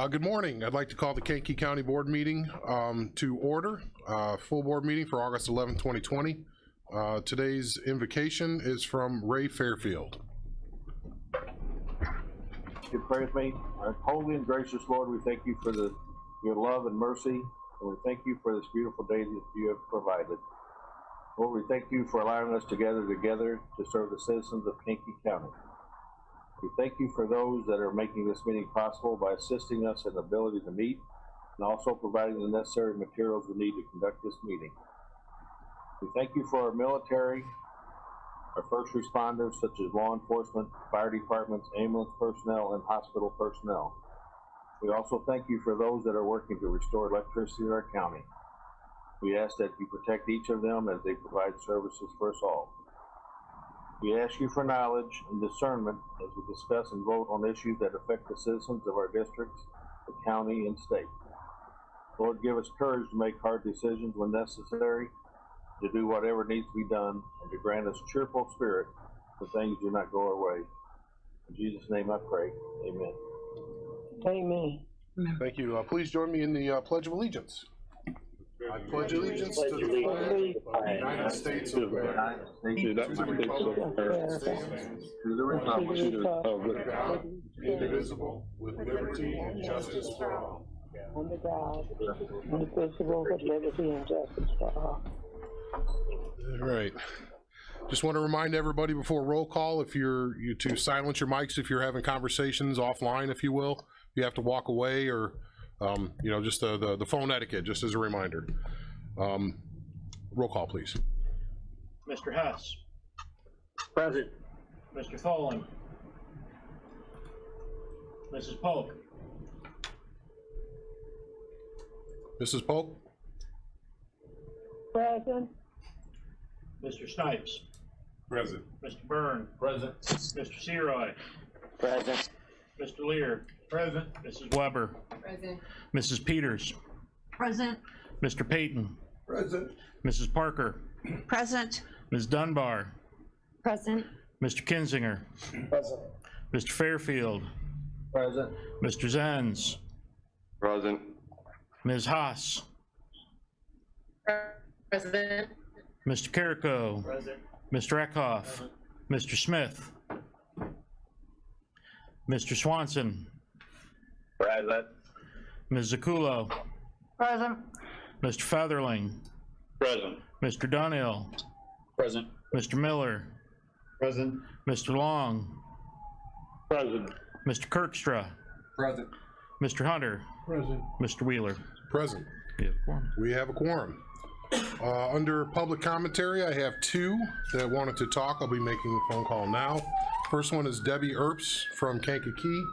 Good morning. I'd like to call the Kankakee County Board meeting to order. Full board meeting for August 11, 2020. Today's invocation is from Ray Fairfield. You pray with me. Our holy and gracious Lord, we thank you for your love and mercy, and we thank you for this beautiful day that you have provided. Lord, we thank you for allowing us to gather together to serve the citizens of Kankakee County. We thank you for those that are making this meeting possible by assisting us in the ability to meet and also providing the necessary materials we need to conduct this meeting. We thank you for our military, our first responders such as law enforcement, fire departments, ambulance personnel, and hospital personnel. We also thank you for those that are working to restore electricity in our county. We ask that you protect each of them as they provide services for us all. We ask you for knowledge and discernment as we discuss and vote on issues that affect the citizens of our districts, the county, and state. Lord, give us courage to make hard decisions when necessary, to do whatever needs to be done, and to grant us cheerful spirit when things do not go our way. In Jesus' name I pray, amen. Amen. Thank you. Please join me in the Pledge of Allegiance. I pledge allegiance to the flag of the United States of America, to the republic that stands, to the republic, indivisible, with liberty and justice for all. Under God, indivisible, with liberty and justice for all. All right. Just want to remind everybody before roll call, if you to silence your mics if you're having conversations offline, if you will. If you have to walk away or just the phone etiquette, just as a reminder. Roll call, please. Mr. Hess. Present. Mr. Tholen. Mrs. Polk. Mrs. Polk? Present. Mr. Snipes. Present. Mr. Byrne. Present. Mr. Seroy. Present. Mr. Lear. Present. Mrs. Weber. Present. Mrs. Peters. Present. Mr. Payton. Present. Mrs. Parker. Present. Ms. Dunbar. Present. Mr. Kinzinger. Present. Mr. Fairfield. Present. Mr. Zenz. Present. Ms. Haas. Present. Mr. Carrico. Present. Mr. Eckhoff. Mr. Smith. Mr. Swanson. Present. Ms. Zakulo. Present. Mr. Featherling. Present. Mr. Dunhill. Present. Mr. Miller. Present. Mr. Long. Present. Mr. Kirkstra. Present. Mr. Hunter. Present. Mr. Wheeler. Present. We have a quorum. Under public commentary, I have two that wanted to talk. I'll be making the phone call now. First one is Debbie Earps from Kankakee.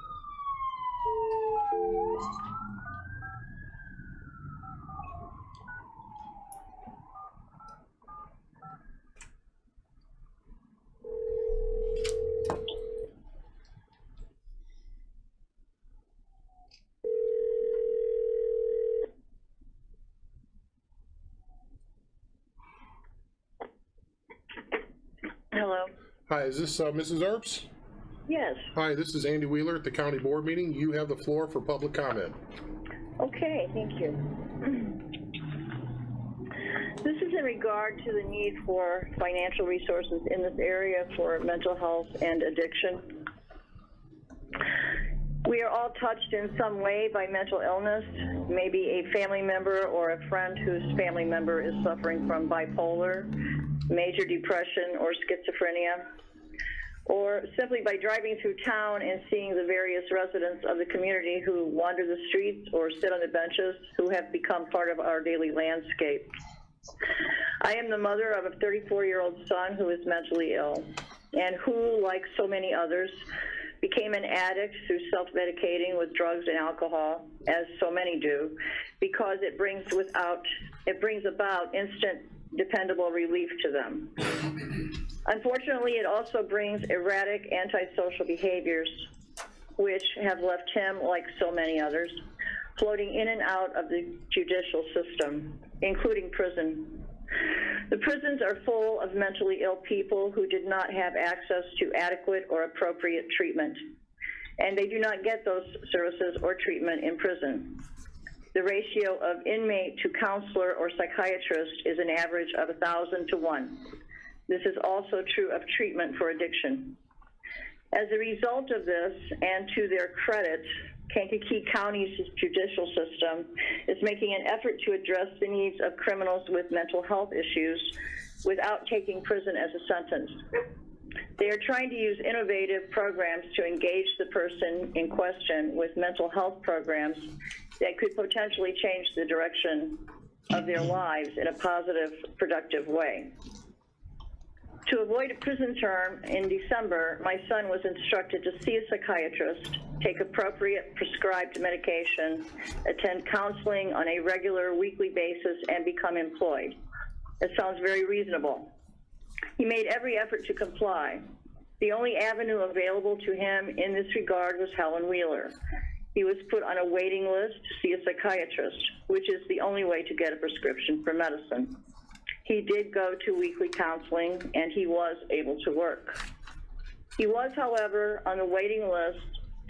Hello. Hi, is this Mrs. Earps? Yes. Hi, this is Andy Wheeler at the county board meeting. You have the floor for public comment. Okay, thank you. This is in regard to the need for financial resources in this area for mental health and addiction. We are all touched in some way by mental illness, maybe a family member or a friend whose family member is suffering from bipolar, major depression, or schizophrenia, or simply by driving through town and seeing the various residents of the community who wander the streets or sit on the benches, who have become part of our daily landscape. I am the mother of a 34-year-old son who is mentally ill, and who, like so many others, became an addict through self-medicating with drugs and alcohol, as so many do, because it brings about instant, dependable relief to them. Unfortunately, it also brings erratic antisocial behaviors, which have left him, like so many others, floating in and out of the judicial system, including prison. The prisons are full of mentally ill people who did not have access to adequate or appropriate treatment. and they do not get those services or treatment in prison. The ratio of inmate to counselor or psychiatrist is an average of 1,000 to 1. This is also true of treatment for addiction. As a result of this, and to their credit, Kankakee County's judicial system is making an effort to address the needs of criminals with mental health issues without taking prison as a sentence. They are trying to use innovative programs to engage the person in question with mental health programs that could potentially change the direction of their lives in a positive, productive way. To avoid a prison term, in December, my son was instructed to see a psychiatrist, take appropriate prescribed medication, attend counseling on a regular weekly basis, and become employed. That sounds very reasonable. He made every effort to comply. The only avenue available to him in this regard was Helen Wheeler. He was put on a waiting list to see a psychiatrist, which is the only way to get a prescription for medicine. He did go to weekly counseling, and he was able to work. He was, however, on the waiting list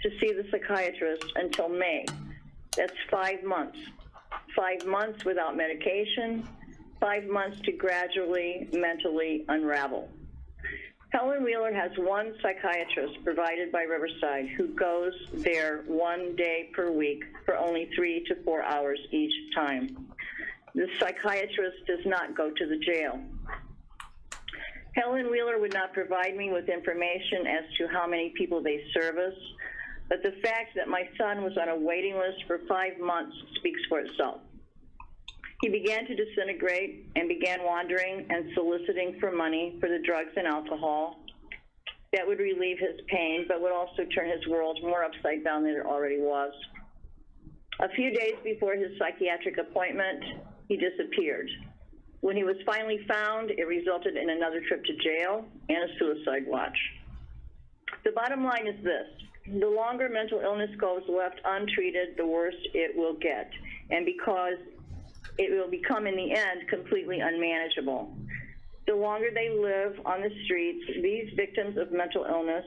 to see the psychiatrist until May. That's 5 months. 5 months without medication, 5 months to gradually mentally unravel. Helen Wheeler has one psychiatrist provided by Riverside who goes there 1 day per week for only 3 to 4 hours each time. The psychiatrist does not go to the jail. Helen Wheeler would not provide me with information as to how many people they service, but the fact that my son was on a waiting list for 5 months speaks for itself. He began to disintegrate and began wandering and soliciting for money for the drugs and alcohol that would relieve his pain, but would also turn his world more upside down than it already was. A few days before his psychiatric appointment, he disappeared. When he was finally found, it resulted in another trip to jail and a suicide watch. The bottom line is this: the longer mental illness goes left untreated, the worse it will get, and because it will become, in the end, completely unmanageable. The longer they live on the streets, these victims of mental illness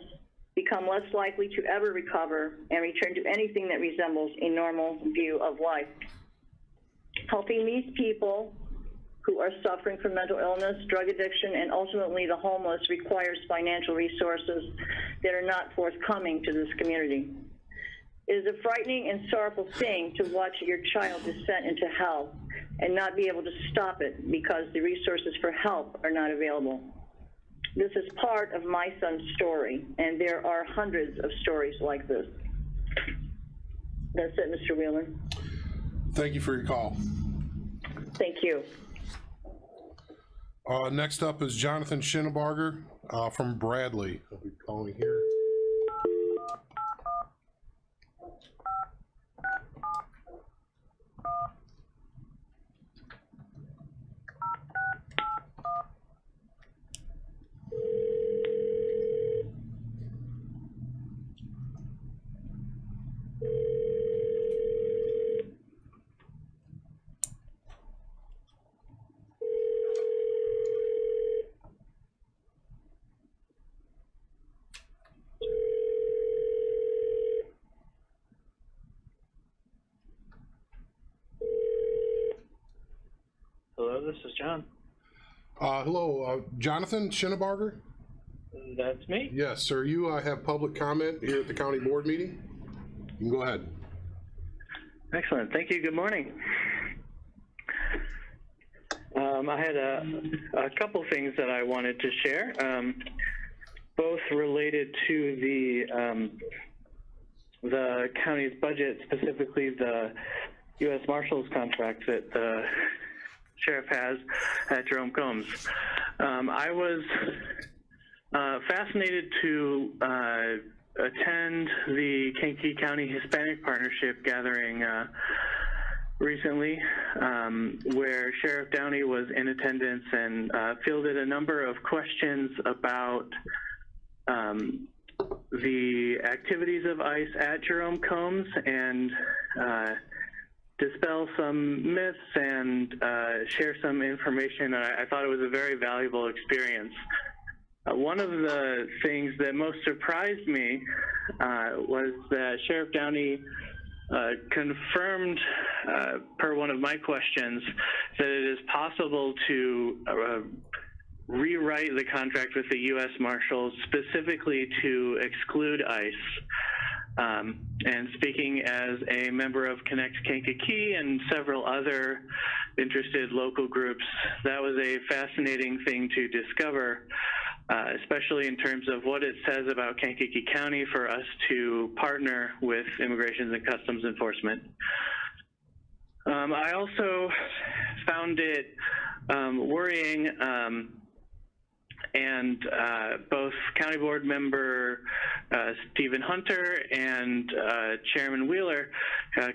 become less likely to ever recover and return to anything that resembles a normal view of life. Helping these people who are suffering from mental illness, drug addiction, and ultimately the homeless requires financial resources that are not forthcoming to this community. It is a frightening and sorrowful thing to watch your child descend into hell and not be able to stop it because the resources for help are not available. This is part of my son's story, and there are hundreds of stories like this. That's it, Mr. Wheeler. Thank you for your call. Thank you. Next up is Jonathan Schineberger from Bradley. I'll be calling here. Hello, this is John. Hello, Jonathan Schineberger? That's me. Yes, sir. You have public comment here at the county board meeting. You can go ahead. Excellent. Thank you. Good morning. I had a couple things that I wanted to share, both related to the county's budget, specifically the U.S. Marshals contract that the sheriff has at Jerome Combs. I was fascinated to attend the Kankakee County Hispanic Partnership gathering recently, where Sheriff Downey was in attendance and fielded a number of questions about the activities of ICE at Jerome Combs and dispel some myths and share some information. I thought it was a very valuable experience. One of the things that most surprised me was that Sheriff Downey confirmed, per one of my questions, that it is possible to rewrite the contract with the U.S. Marshals specifically to exclude ICE. And speaking as a member of Connect Kankakee and several other interested local groups, that was a fascinating thing to discover, especially in terms of what it says about Kankakee County for us to partner with Immigration and Customs Enforcement. I also found it worrying, and both County Board member Stephen Hunter and Chairman Wheeler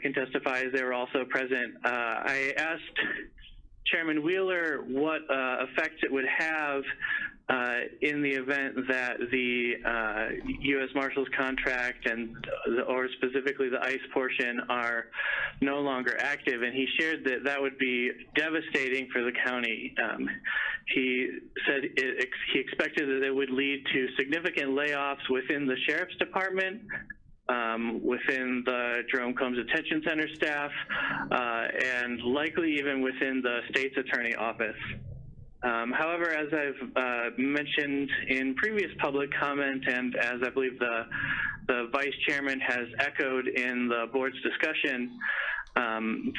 can testify as they were also present. I asked Chairman Wheeler what effect it would have in the event that the U.S. Marshals contract or specifically the ICE portion are no longer active, and he shared that that would be devastating for the county. He said he expected that it would lead to significant layoffs within the Sheriff's Department, within the Jerome Combs Detention Center staff, and likely even within the State's Attorney Office. However, as I've mentioned in previous public comment, and as I believe the Vice Chairman has echoed in the board's discussion,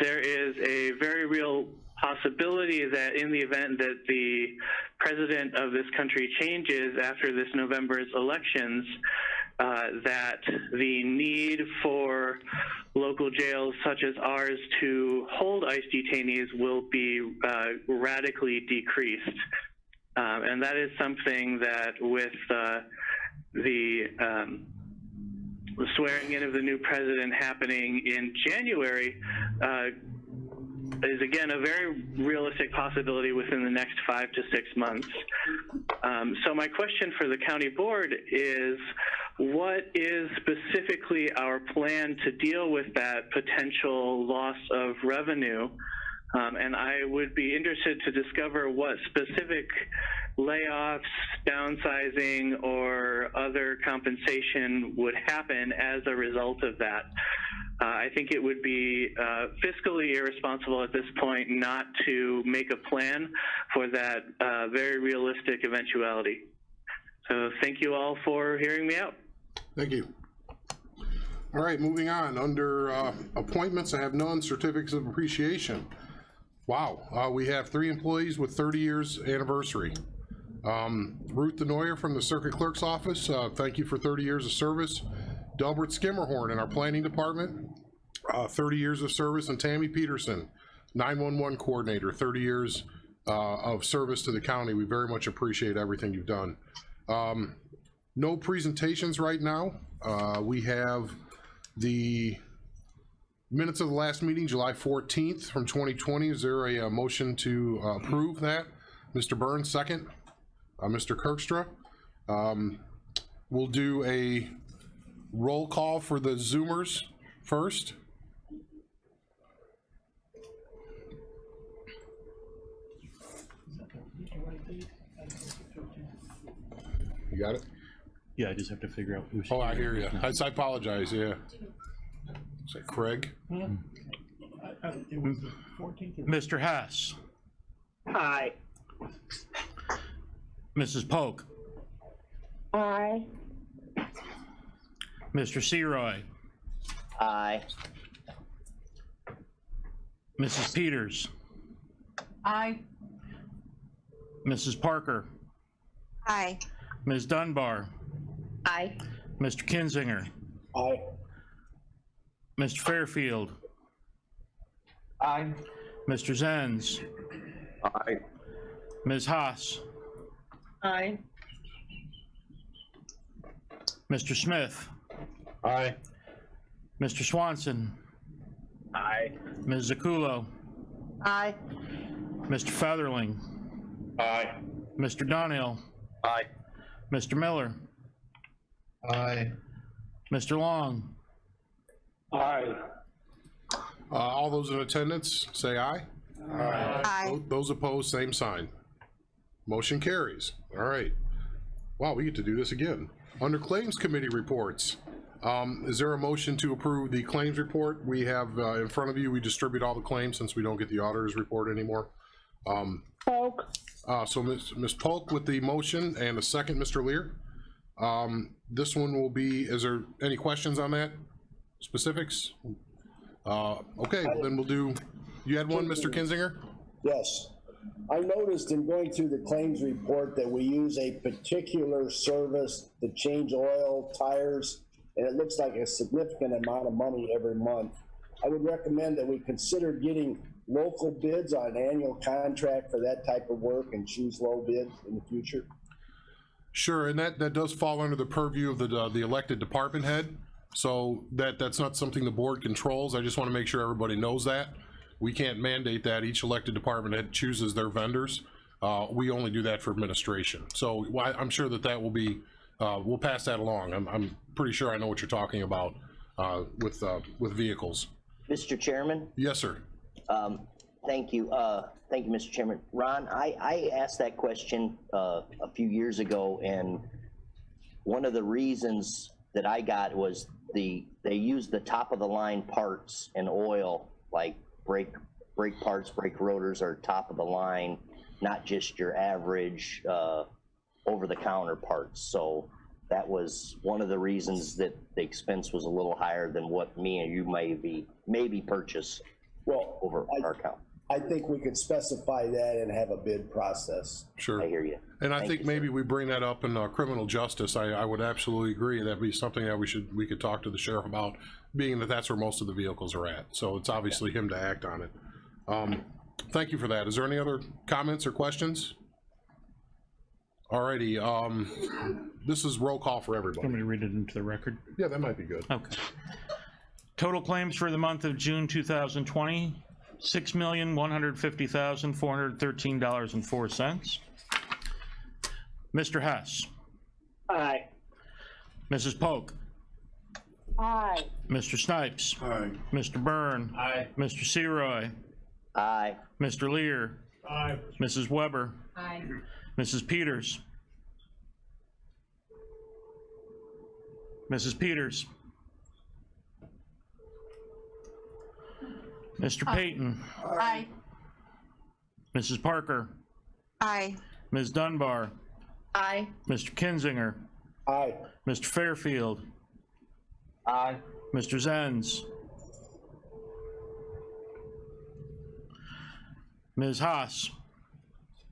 there is a very real possibility that in the event that the president of this country changes after this November's elections, that the need for local jails such as ours to hold ICE detainees will be radically decreased. And that is something that with the swearing in of the new president happening in January, is again a very realistic possibility within the next 5 to 6 months. So my question for the county board is, what is specifically our plan to deal with that potential loss of revenue? And I would be interested to discover what specific layoffs, downsizing, or other compensation would happen as a result of that. I think it would be fiscally irresponsible at this point not to make a plan for that very realistic eventuality. So thank you all for hearing me out. Thank you. All right, moving on. Under appointments, I have none. Certificates of appreciation. Wow, we have 3 employees with 30 years anniversary. Ruth DeNoyer from the Circuit Clerk's Office, thank you for 30 years of service. Delbert Skimmerhorn in our Planning Department, 30 years of service. And Tammy Peterson, 911 Coordinator, 30 years of service to the county. We very much appreciate everything you've done. No presentations right now. We have the minutes of the last meeting, July 14th from 2020. Is there a motion to approve that? Mr. Burns, second. Mr. Kirkstra. We'll do a roll call for the Zoomers first. You got it? Yeah, I just have to figure out who's. Oh, I hear you. I apologize, yeah. Is that Craig? It was the 14th. Mr. Hess. Aye. Mrs. Polk. Aye. Mr. Seroy. Aye. Mrs. Peters. Aye. Mrs. Parker. Aye. Ms. Dunbar. Aye. Mr. Kinzinger. Aye. Mr. Fairfield. Aye. Mr. Zenz. Aye. Ms. Haas. Aye. Mr. Smith. Aye. Mr. Swanson. Aye. Ms. Zakulo. Aye. Mr. Featherling. Aye. Mr. Donnell. Aye. Mr. Miller. Aye. Mr. Long. Aye. All those in attendance, say aye. Aye. Those opposed, same sign. Motion carries. All right. Wow, we get to do this again. Under Claims Committee reports, is there a motion to approve the claims report? We have in front of you, we distribute all the claims since we don't get the auditor's report anymore. Polk. So Ms. Polk with the motion and a second, Mr. Lear. This one will be, is there any questions on that? Specifics? Okay, well then we'll do, you had one, Mr. Kinzinger? Yes. I noticed in going through the claims report that we use a particular service to change oil, tires, and it looks like a significant amount of money every month. I would recommend that we consider getting local bids on an annual contract for that type of work and choose low bids in the future. Sure, and that does fall under the purview of the elected department head. So that's not something the board controls. I just want to make sure everybody knows that. We can't mandate that. Each elected department head chooses their vendors. We only do that for administration. So I'm sure that will be, we'll pass that along. I'm pretty sure I know what you're talking about with vehicles. Mr. Chairman? Yes, sir. Thank you. Thank you, Mr. Chairman. Ron, I asked that question a few years ago, and one of the reasons that I got was they used the top of the line parts and oil, like brake parts, brake rotors are top of the line, not just your average over the counter parts. So that was one of the reasons that the expense was a little higher than what me and you maybe purchase over our account. I think we could specify that and have a bid process. Sure. I hear you. And I think maybe we bring that up in criminal justice. I would absolutely agree. That'd be something that we could talk to the sheriff about, being that that's where most of the vehicles are at. So it's obviously him to act on it. Thank you for that. Is there any other comments or questions? Alrighty, this is roll call for everybody. Want me to read it into the record? Yeah, that might be good. Okay. Total claims for the month of June 2020, $6,150,413.04. Mr. Hess. Aye. Mrs. Polk. Aye. Mr. Snipes. Aye. Mr. Byrne. Aye. Mr. Seroy. Aye. Mr. Lear. Aye. Mrs. Weber. Aye. Mrs. Peters. Mrs. Peters. Mr. Payton. Aye. Mrs. Parker. Aye. Ms. Dunbar. Aye. Mr. Kinzinger. Aye. Mr. Fairfield. Aye. Mr. Zenz. Ms. Haas.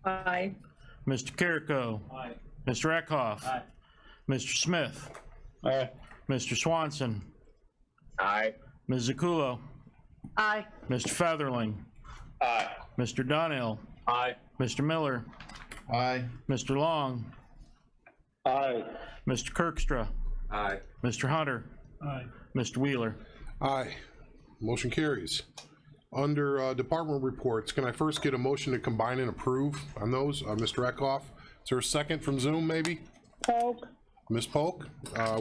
Aye. Mr. Carrico. Aye. Mr. Eckhoff. Aye. Mr. Smith. Aye. Mr. Swanson. Aye. Ms. Zakulo. Aye. Mr. Featherling. Aye. Mr. Donnell. Aye. Mr. Miller. Aye. Mr. Long. Aye. Mr. Kirkstra. Aye. Mr. Hunter. Aye. Mr. Wheeler. Aye. Motion carries. Under department reports, can I first get a motion to combine and approve on those? Mr. Eckhoff, is there a second from Zoom maybe? Polk. Ms. Polk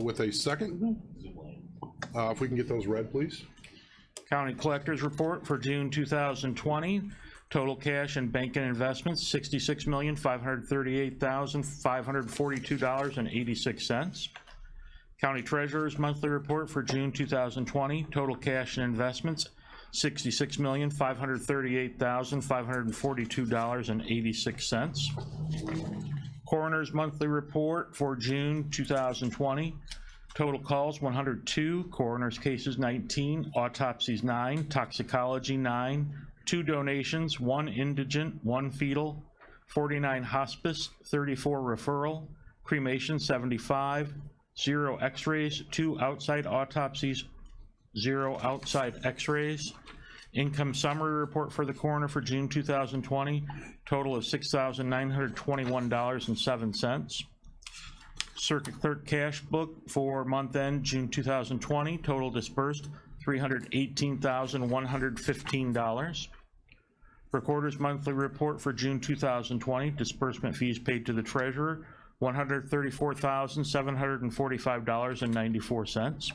with a second? If we can get those read, please. County Collector's Report for June 2020. Total cash and bank and investments, $66,538,542.86. County Treasurer's Monthly Report for June 2020. Total cash and investments, $66,538,542.86. Coroner's Monthly Report for June 2020. Total calls 102, coroner's cases 19, autopsies 9, toxicology 9, 2 donations, 1 indigent, 1 fetal, 49 hospice, 34 referral, cremation 75, 0 x-rays, 2 outside autopsies, 0 outside x-rays. Income summary report for the coroner for June 2020, total of $6,921.07. Circuit clerk cash book for month end June 2020, total disbursed $318,115. Recorder's monthly report for June 2020, disbursement fees paid to the treasurer $134,745.94.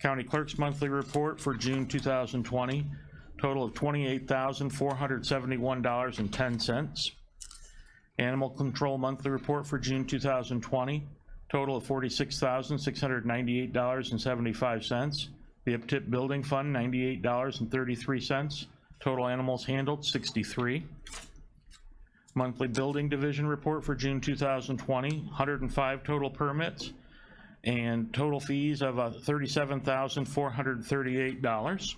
County clerk's monthly report for June 2020, total of $28,471.10. Animal Control Monthly Report for June 2020, total of $46,698.75. The UPTIP Building Fund, $98.33. Total animals handled, 63. Monthly Building Division Report for June 2020, 105 total permits, and total fees of $37,438.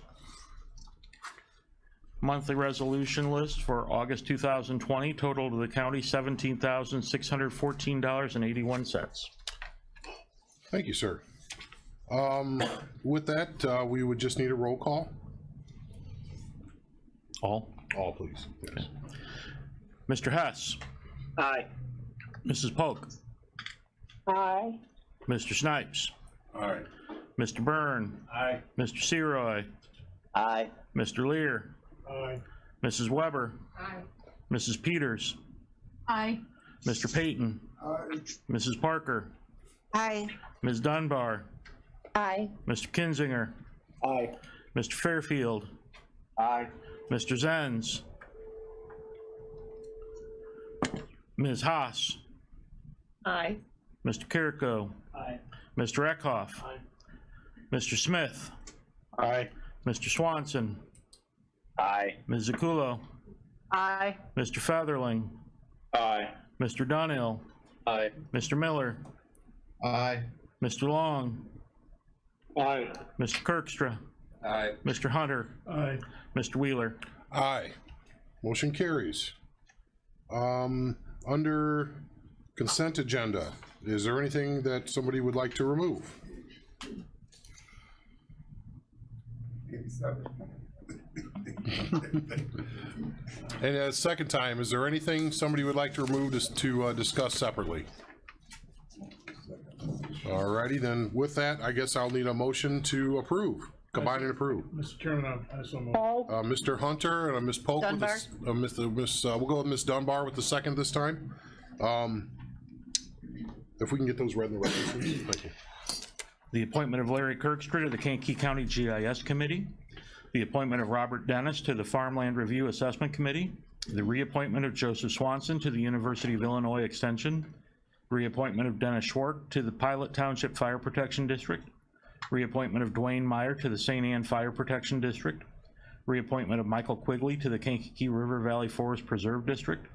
Monthly resolution list for August 2020, total to the county, $17,614.81. Thank you, sir. With that, we would just need a roll call. All. All, please. Yes. Mr. Hess. Aye. Mrs. Polk. Aye. Mr. Snipes. Aye. Mr. Byrne. Aye. Mr. Seroy. Aye. Mr. Lear. Aye. Mrs. Weber. Aye. Mrs. Peters. Aye. Mr. Payton. Aye. Mrs. Parker. Aye. Ms. Dunbar. Aye. Mr. Kinzinger. Aye. Mr. Fairfield. Aye. Mr. Zenz. Ms. Haas. Aye. Mr. Kirko. Aye. Mr. Eckhoff. Aye. Mr. Smith. Aye. Mr. Swanson. Aye. Ms. Zakulo. Aye. Mr. Featherling. Aye. Mr. Dunhill. Aye. Mr. Miller. Aye. Mr. Long. Aye. Mr. Kirkstra. Aye. Mr. Hunter. Aye. Mr. Wheeler. Aye. Motion carries. Under consent agenda, is there anything that somebody would like to remove? And a second time, is there anything somebody would like to remove to discuss separately? Alrighty, then with that, I guess I'll need a motion to approve, combine and approve. Mr. Chairman, I so move. Polk. Mr. Hunter and Ms. Polk. Dunbar. We'll go with Ms. Dunbar with the second this time. If we can get those read in the record, please. Thank you. The appointment of Larry Kirkstra to the Kankakee County GIS Committee. The appointment of Robert Dennis to the Farmland Review Assessment Committee. The reappointment of Joseph Swanson to the University of Illinois Extension. Reappointment of Dennis Schwartz to the Pilot Township Fire Protection District. Reappointment of Dwayne Meyer to the St. Anne Fire Protection District. Reappointment of Michael Quigley to the Kankakee River Valley Forest Preserve District.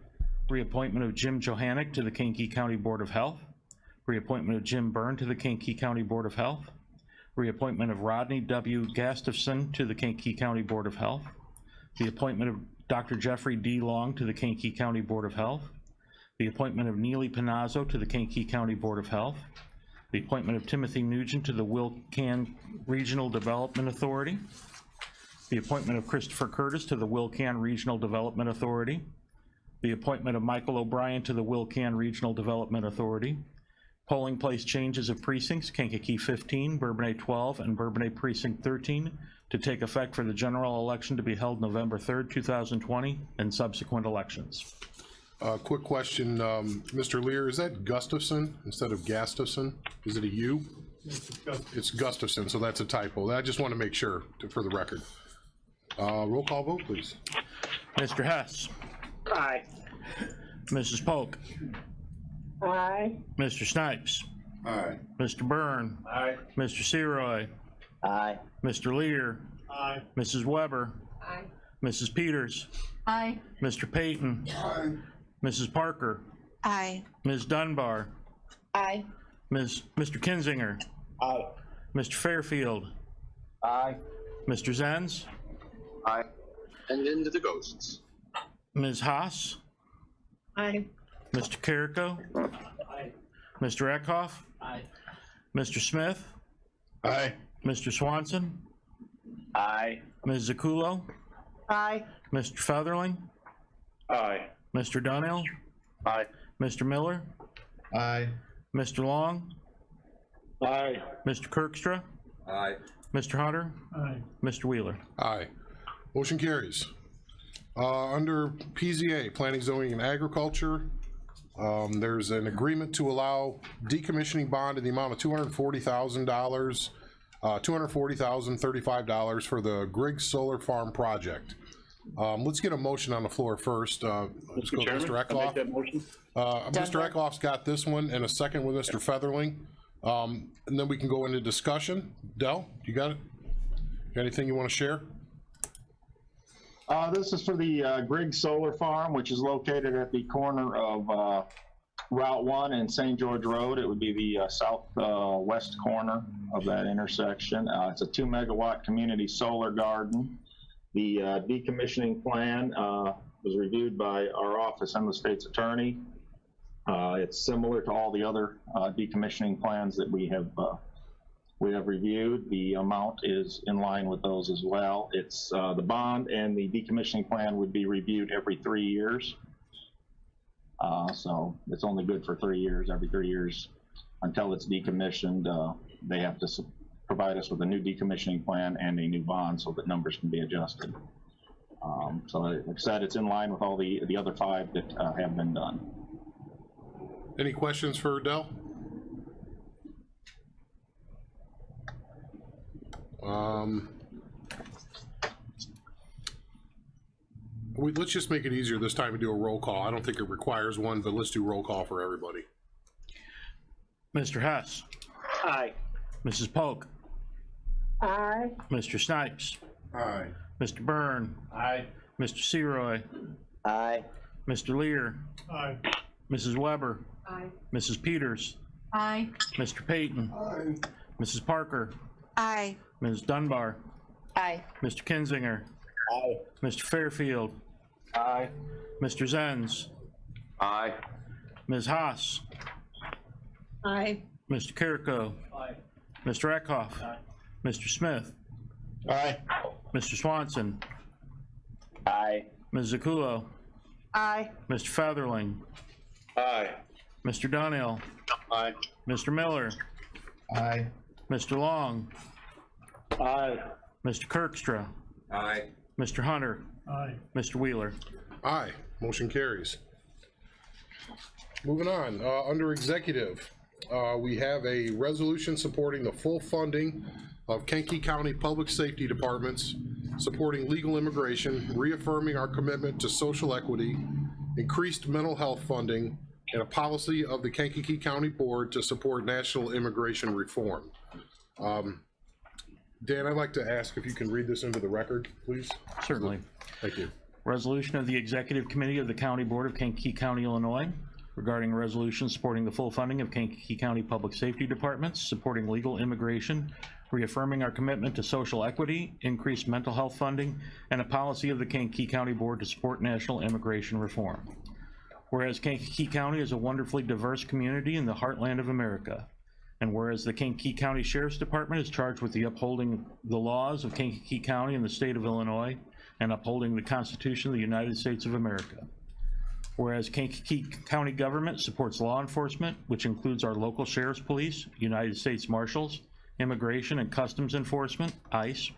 Reappointment of Jim Johannick to the Kankakee County Board of Health. Reappointment of Jim Byrne to the Kankakee County Board of Health. Reappointment of Rodney W. Gustafson to the Kankakee County Board of Health. The appointment of Dr. Jeffrey D. Long to the Kankakee County Board of Health. The appointment of Neely Panazzo to the Kankakee County Board of Health. The appointment of Timothy Nugent to the Wilcan Regional Development Authority. The appointment of Christopher Curtis to the Wilcan Regional Development Authority. The appointment of Michael O'Brien to the Wilcan Regional Development Authority. Polling place changes of precincts, Kankakee 15, Bourbonnais 12, and Bourbonnais Precinct 13, to take effect for the general election to be held November 3rd, 2020, and subsequent elections. Quick question, Mr. Lear, is that Gustafson instead of Gustafson? Is it a U? It's Gustafson, so that's a typo. I just want to make sure for the record. Roll call vote, please. Mr. Hess. Aye. Mrs. Polk. Aye. Mr. Snipes. Aye. Mr. Byrne. Aye. Mr. Seroy. Aye. Mr. Lear. Aye. Mrs. Weber. Aye. Mrs. Peters. Aye. Mr. Payton. Aye. Mrs. Parker. Aye. Ms. Dunbar. Aye. Mr. Kinzinger. Aye. Mr. Fairfield. Aye. Mr. Zenz. Aye. And into the ghosts. Ms. Haas. Aye. Mr. Kirko. Aye. Mr. Eckhoff. Aye. Mr. Smith. Aye. Mr. Swanson. Aye. Ms. Zakulo. Aye. Mr. Featherling. Aye. Mr. Dunhill. Aye. Mr. Miller. Aye. Mr. Long. Aye. Mr. Kirkstra. Aye. Mr. Hunter. Aye. Mr. Wheeler. Aye. Motion carries. Under PZA, Planning, Zoning, and Agriculture, there's an agreement to allow decommissioning bond in the amount of $240,035 for the Griggs Solar Farm project. Let's get a motion on the floor first. Let's go to Mr. Chairman, I make Eckhoff. that motion. Mr. Eckhoff's got this one, and a second with Mr. Featherling. And then we can go into discussion. Del, you got it? Got anything you want to share? This is for the Griggs Solar Farm, which is located at the corner of Route 1 and St. George Road. It would be the southwest corner of that intersection. It's a 2 megawatt community solar garden. The decommissioning plan was reviewed by our office and the state's attorney. It's similar to all the other decommissioning plans that we have reviewed. The amount is in line with those as well. It's the bond and the decommissioning plan would be reviewed every 3 years. So it's only good for 3 years. Every 3 years until it's decommissioned, they have to provide us with a new decommissioning plan and a new bond so that numbers can be adjusted. So like I said, it's in line with all the other 5 that have been done. Any questions for Del? Let's just make it easier this time to do a roll call. I don't think it requires one, but let's do roll call for everybody. Mr. Hess. Aye. Mrs. Polk. Aye. Mr. Snipes. Aye. Mr. Byrne. Aye. Mr. Seroy. Aye. Mr. Lear. Aye. Mrs. Weber. Aye. Mrs. Peters. Aye. Mr. Payton. Aye. Mrs. Parker. Aye. Ms. Dunbar. Aye. Mr. Kinzinger. Aye. Mr. Fairfield. Aye. Mr. Zenz. Aye. Ms. Haas. Aye. Mr. Kirko. Aye. Mr. Eckhoff. Aye. Mr. Smith. Aye. Mr. Swanson. Aye. Ms. Zakulo. Aye. Mr. Featherling. Aye. Mr. Donnell. Aye. Mr. Miller. Aye. Mr. Long. Aye. Mr. Kirkstra. Aye. Mr. Hunter. Aye. Mr. Wheeler. Aye, motion carries. Moving on, under executive, we have a resolution supporting the full funding of Kankakee County Public Safety Departments, supporting legal immigration, reaffirming our commitment to social equity, increased mental health funding, and a policy of the Kankakee County Board to support national immigration reform. Dan, I'd like to ask if you can read this into the record, please. Certainly. Thank you. Resolution of the Executive Committee of the County Board of Kankakee County, Illinois, regarding a resolution supporting the full funding of Kankakee County Public Safety Departments, supporting legal immigration, reaffirming our commitment to social equity, increased mental health funding, and a policy of the Kankakee County Board to support national immigration reform. Whereas Kankakee County is a wonderfully diverse community in the heartland of America, and whereas the Kankakee County Sheriff's Department is charged with the upholding the laws of Kankakee County and the state of Illinois, and upholding the Constitution of the United States of America. Whereas Kankakee County government supports law enforcement, which includes our local sheriff's police, United States Marshals, Immigration and Customs Enforcement, ICE,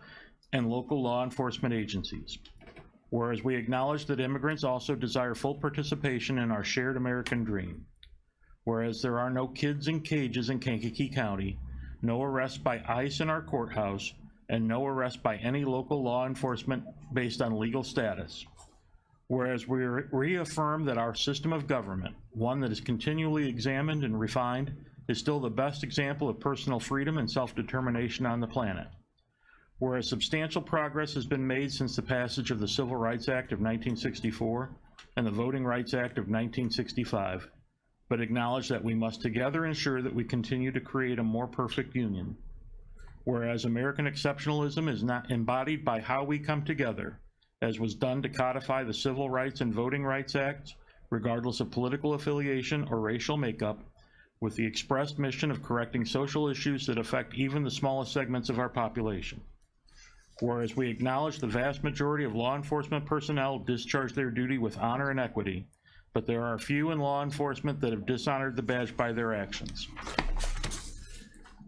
and local law enforcement agencies. Whereas we acknowledge that immigrants also desire full participation in our shared American dream. Whereas there are no kids in cages in Kankakee County, no arrest by ICE in our courthouse, and no arrest by any local law enforcement based on legal status. Whereas we reaffirm that our system of government, one that is continually examined and refined, is still the best example of personal freedom and self-determination on the planet. Whereas substantial progress has been made since the passage of the Civil Rights Act of 1964 and the Voting Rights Act of 1965, but acknowledge that we must together ensure that we continue to create a more perfect union. Whereas American exceptionalism is not embodied by how we come together, as was done to codify the Civil Rights and Voting Rights Acts, regardless of political affiliation or racial makeup, with the expressed mission of correcting social issues that affect even the smallest segments of our population. Whereas we acknowledge the vast majority of law enforcement personnel discharge their duty with honor and equity, but there are few in law enforcement that have dishonored the badge by their actions.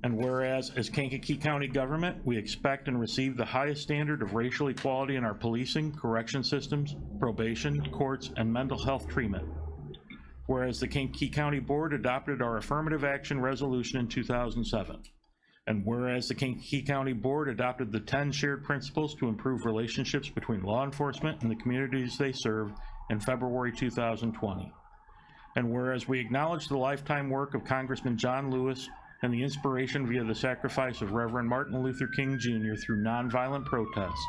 And whereas, as Kankakee County government, we expect and receive the highest standard of racial equality in our policing, correction systems, probation, courts, and mental health treatment. Whereas the Kankakee County Board adopted our affirmative action resolution in 2007. And whereas the Kankakee County Board adopted the 10 shared principles to improve relationships between law enforcement and the communities they serve in February 2020. And whereas we acknowledge the lifetime work of Congressman John Lewis and the inspiration via the sacrifice of Reverend Martin Luther King Jr. through nonviolent protest,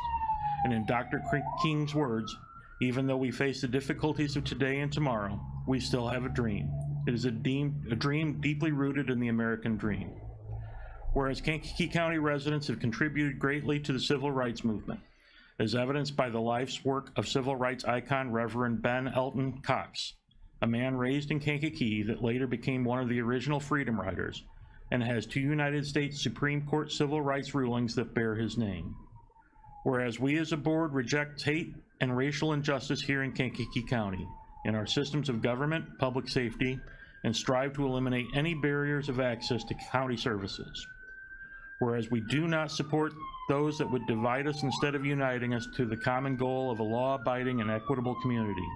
and in Dr. King's words, even though we face the difficulties of today and tomorrow, we still have a dream. It is a dream deeply rooted in the American dream. Whereas Kankakee County residents have contributed greatly to the civil rights movement, as evidenced by the life's work of civil rights icon Reverend Ben Elton Cox, a man raised in Kankakee that later became one of the original Freedom Riders, and has 2 United States Supreme Court civil rights rulings that bear his name. Whereas we as a board reject hate and racial injustice here in Kankakee County, in our systems of government, public safety, and strive to eliminate any barriers of access to county services. Whereas we do not support those that would divide us instead of uniting us to the common goal of a law-abiding and equitable community.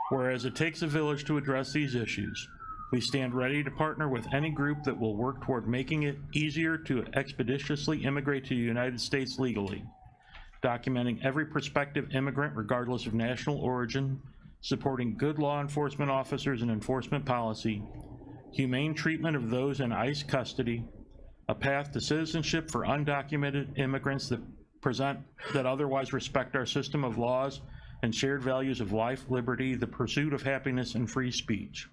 Whereas it takes a village to address these issues, we stand ready to partner with any group that will work toward making it easier to expeditiously immigrate to the United States legally, documenting every prospective immigrant regardless of national origin, supporting good law enforcement officers and enforcement policy, humane treatment of those in ICE custody, a path to citizenship for undocumented immigrants that otherwise respect our system of laws and shared values of life, liberty, the pursuit of happiness, and free speech.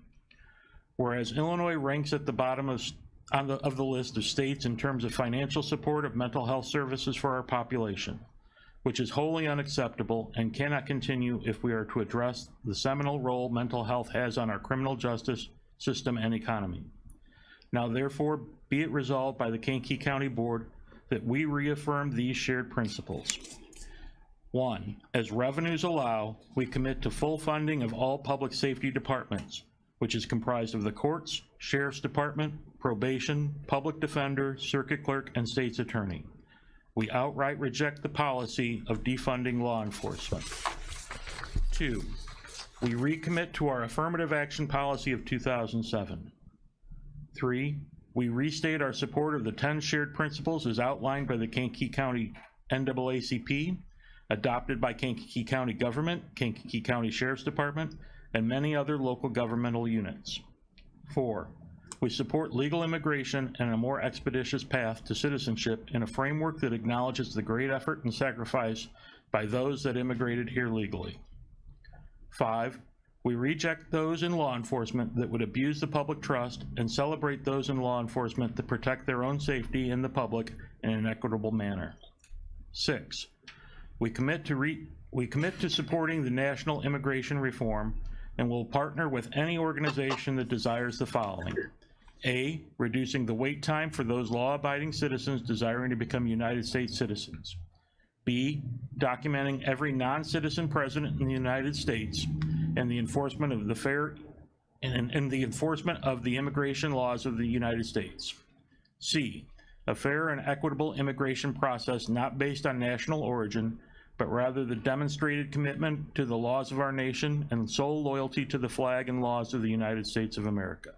Whereas Illinois ranks at the bottom of the list of states in terms of financial support of mental health services for our population, which is wholly unacceptable and cannot continue if we are to address the seminal role mental health has on our criminal justice system and economy. Now therefore, be it resolved by the Kankakee County Board that we reaffirm these shared principles. 1, as revenues allow, we commit to full funding of all public safety departments, which is comprised of the courts, sheriff's department, probation, public defender, circuit clerk, and state's attorney. We outright reject the policy of defunding law enforcement. 2, we recommit to our affirmative action policy of 2007. 3, we restate our support of the 10 shared principles as outlined by the Kankakee County NAACP, adopted by Kankakee County government, Kankakee County Sheriff's Department, and many other local governmental units. 4, we support legal immigration and a more expeditious path to citizenship in a framework that acknowledges the great effort and sacrifice by those that immigrated here legally. 5, we reject those in law enforcement that would abuse the public trust and celebrate those in law enforcement that protect their own safety and the public in an equitable manner. 6, we commit to supporting the national immigration reform and will partner with any organization that desires the following. A, reducing the wait time for those law-abiding citizens desiring to become United States citizens. B, documenting every non-citizen present in the United States and the enforcement of the enforcement of the immigration laws of the United States. C, a fair and equitable immigration process not based on national origin, but rather the demonstrated commitment to the laws of our nation and sole loyalty to the flag and laws of the United States of America.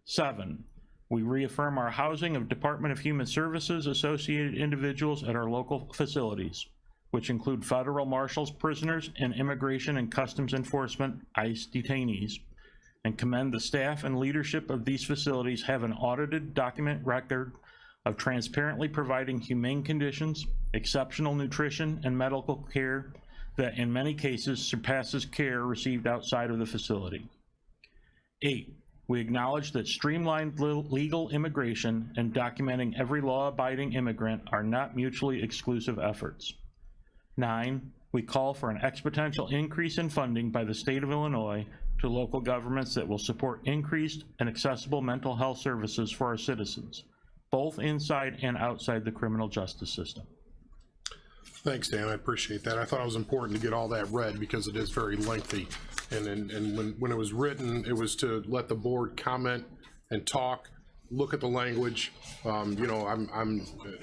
7, we reaffirm our housing of Department of Human Services associated individuals at our local facilities, which include federal marshals prisoners and immigration and customs enforcement ICE detainees, and commend the staff and leadership of these facilities have an audited document record of transparently providing humane conditions, exceptional nutrition, and medical care that in many cases surpasses care received outside of the facility. 8, we acknowledge that streamlined legal immigration and documenting every law-abiding immigrant are not mutually exclusive efforts. 9, we call for an exponential increase in funding by the state of Illinois to local governments that will support increased and accessible mental health services for our citizens, both inside and outside the criminal justice system. Thanks, Dan, I appreciate that. I thought it was important to get all that read because it is very lengthy. And when it was written, it was to let the board comment and talk, look at the language. You know,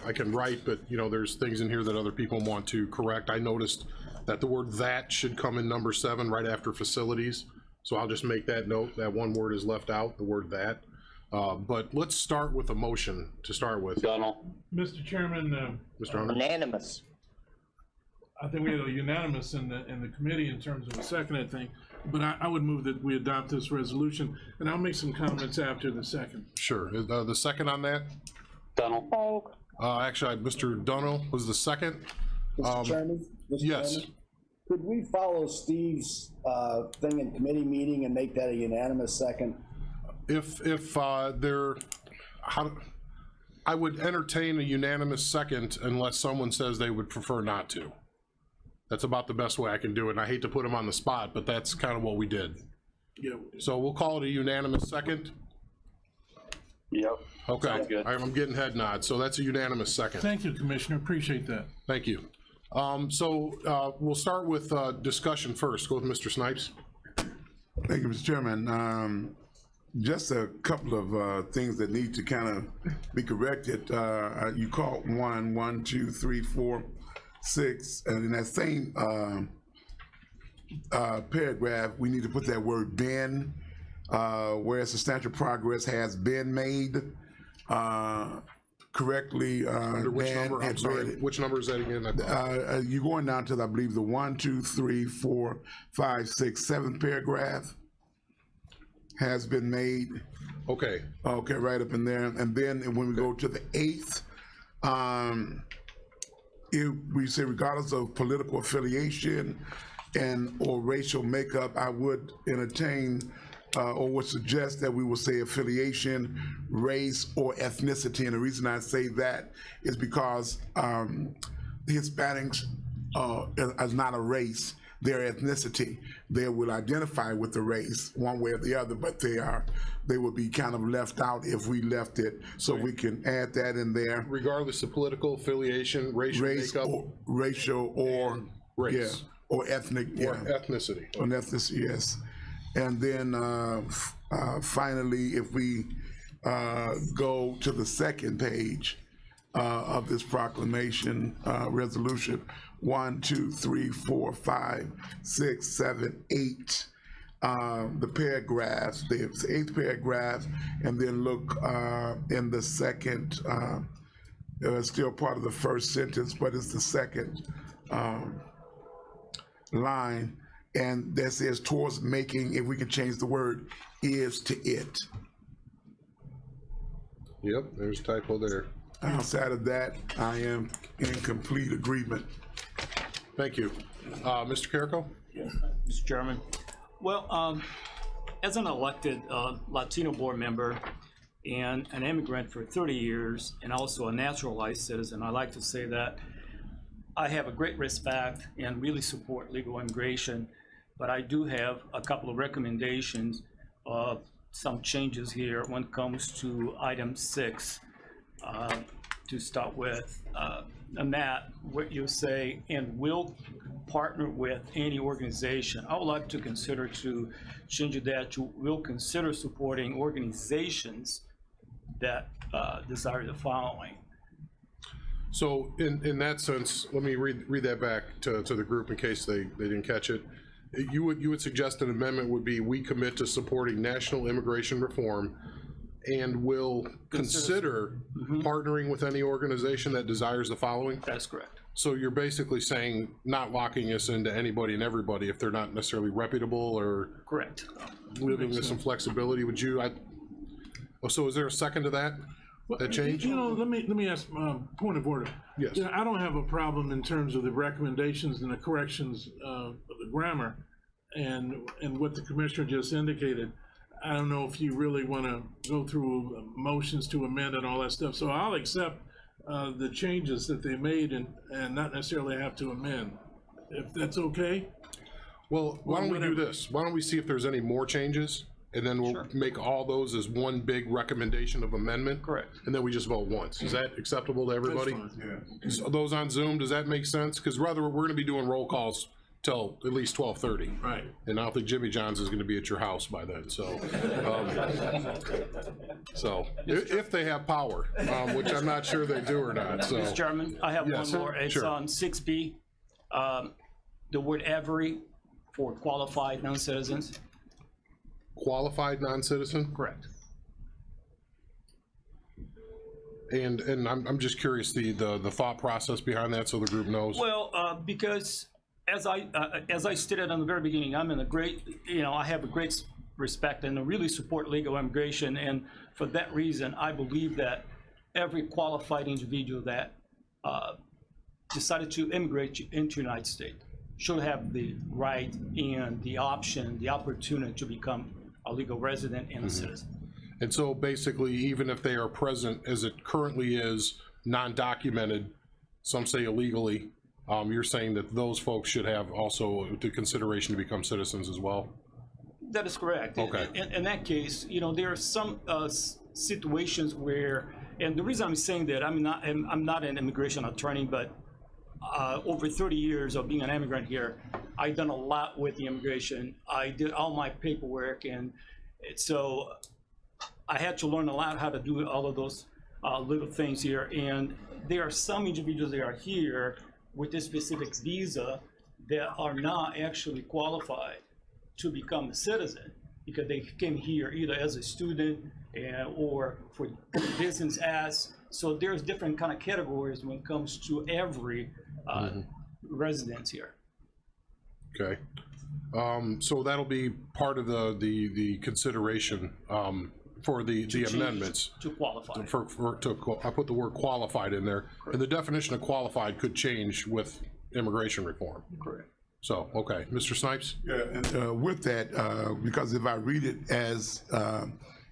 I can write, but you know, there's things in here that other people want to correct. I noticed that the word "that" should come in number 7 right after facilities. So I'll just make that note, that one word is left out, the word "that." But let's start with a motion to start with. Mr. Chairman, Mr. Hunter? Unanimous. I think we had a unanimous in the committee in terms of a second, I think. But I would move that we adopt this resolution, and I'll make some comments after the second. Sure. The second on that? Oh, Actually, Mr. Dunno was the second. Mr. Chairman? Mr. Yes. Chairman, could we follow Steve's thing in committee meeting and make that a unanimous second? If there, I would entertain a unanimous second unless someone says they would prefer not to. That's about the best way I can do it, and I hate to put them on the spot, but that's kind of what we did. Yeah. So we'll call it a unanimous second? Yep. Okay. Sounds good. I'm getting head nods, so that's a unanimous second. Thank you, Commissioner. Appreciate that. Thank you. We'll start with discussion first. Go with Mr. Snipes. Thank you, Mr. Chairman. Just a couple of things that need to kind of be corrected. You called 1, 2, 3, 4, 6, and in that same paragraph, we need to put that word "been," where substantial progress has been made. Correctly. Under which Dan number? I'm had sorry. read it. Which number is that again? You're going down to, I believe, the 1, 2, 3, 4, 5, 6, 7th paragraph has been made. Okay. Okay, right up in there. And then when we go to the 8th, we say regardless of political affiliation and or racial makeup, I would entertain or would suggest that we will say affiliation, race, or ethnicity. And the reason I say that is because the Hispanics is not a race, they're ethnicity. They will identify with the race one way or the other, but they would be kind of left out if we left it. So we can add that in there. Regardless of political affiliation, racial makeup, racial or race. Yeah, or ethnic, or ethnicity. On ethnicity, yes. And then finally, if we go to the second page of this proclamation resolution, 1, 2, 3, 4, 5, 6, 7, 8. The paragraphs, the 8th paragraph, and then look in the second, still part of the first sentence, but it's the second line, and that says towards making, if we can change the word, is to it. Yep, there's a typo there. Outside of that, I am in complete agreement. Thank you. Mr. Carrico? Mr. Chairman. Well, as an elected Latino board member and an immigrant for 30 years and also a naturalized citizen, I like to say that I have a great respect and really support legal immigration, but I do have a couple of recommendations of some changes here when it comes to item 6 to start with. And that, what you say, and will partner with any organization. I would like to consider to change that to will consider supporting organizations that desire the following. So in that sense, let me read that back to the group in case they didn't catch it. You would suggest an amendment would be, we commit to supporting national immigration reform and will consider partnering with any organization that desires the following? That's correct. So you're basically saying not locking us into anybody and everybody if they're not necessarily reputable, or Correct. leaving us some flexibility. Would you, so is there a second to that? That change? You know, let me ask, point of order. Yes. You know, I don't have a problem in terms of the recommendations and the corrections of the grammar and what the commissioner just indicated. I don't know if you really want to go through motions to amend and all that stuff. So I'll accept the changes that they made and not necessarily have to amend, if that's okay. Well, why don't we do this? Why don't we see if there's any more changes, and then we'll make all those as one big recommendation of amendment? Correct. And then we just vote once. Is that acceptable to everybody? That's fine. So those on Zoom, does that make sense? Because rather, we're going to be doing roll calls till at least 12:30. Right. And I don't think Jimmy John's is going to be at your house by then, so. If they have power, which I'm not sure they do or not, so. Mr. Chairman, I have Yes, one more. It's sure. on 6B, the word every for qualified non-citizens. Qualified non-citizen? Correct. And I'm just curious, the thought process behind that, so the group knows. Well, because as I stated in the very beginning, I'm in a great, I have a great respect and I really support legal immigration. And for that reason, I believe that every qualified individual that decided to immigrate into the United States should have the right and the option, the opportunity to become a legal resident and a citizen. And so basically, even if they are present as it currently is, non-documented, some say illegally, you're saying that those folks should have also the consideration to become citizens as well? That is correct. Okay. In that case, there are some situations where, and the reason I'm saying that, I'm not an immigration attorney, but over 30 years of being an immigrant here, I've done a lot with the immigration. I did all my paperwork, and so I had to learn a lot how to do all of those little things here. And there are some individuals that are here with this specific visa that are not actually qualified to become a citizen because they came here either as a student or for business as. So there's different kind of categories when it comes to every residence here. Okay. So that'll be part of the consideration for the amendments. To qualify. I put the word qualified in there, and the definition of qualified could change with immigration reform. Correct. So, okay, Mr. Snipes? Yeah, and with that, because if I read it as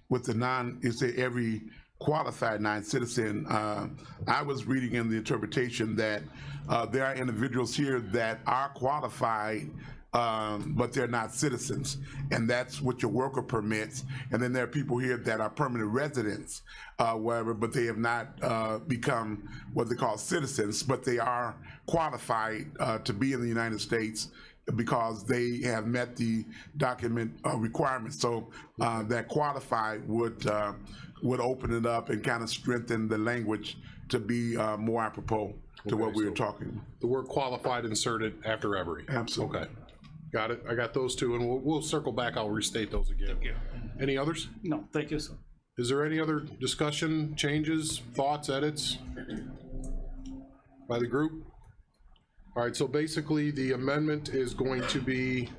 with the you say every qualified non-citizen, I was reading in the interpretation that there are individuals here that are qualified, but they're not citizens, and that's what your worker permits. And then there are people here that are permanent residents, wherever, but they have not become what they call citizens, but they are qualified to be in the United States because they have met the document requirements. So that qualified would open it up and kind of strengthen the language to be more apropos to what we were talking. The word qualified inserted after every. Absolutely. Okay. Got it. I got those two, and we'll circle back. I'll restate those again. Thank you. Any others? No, thank you, sir. Is there any other discussion, changes, thoughts, edits by the group? All right, so basically the amendment is going to be,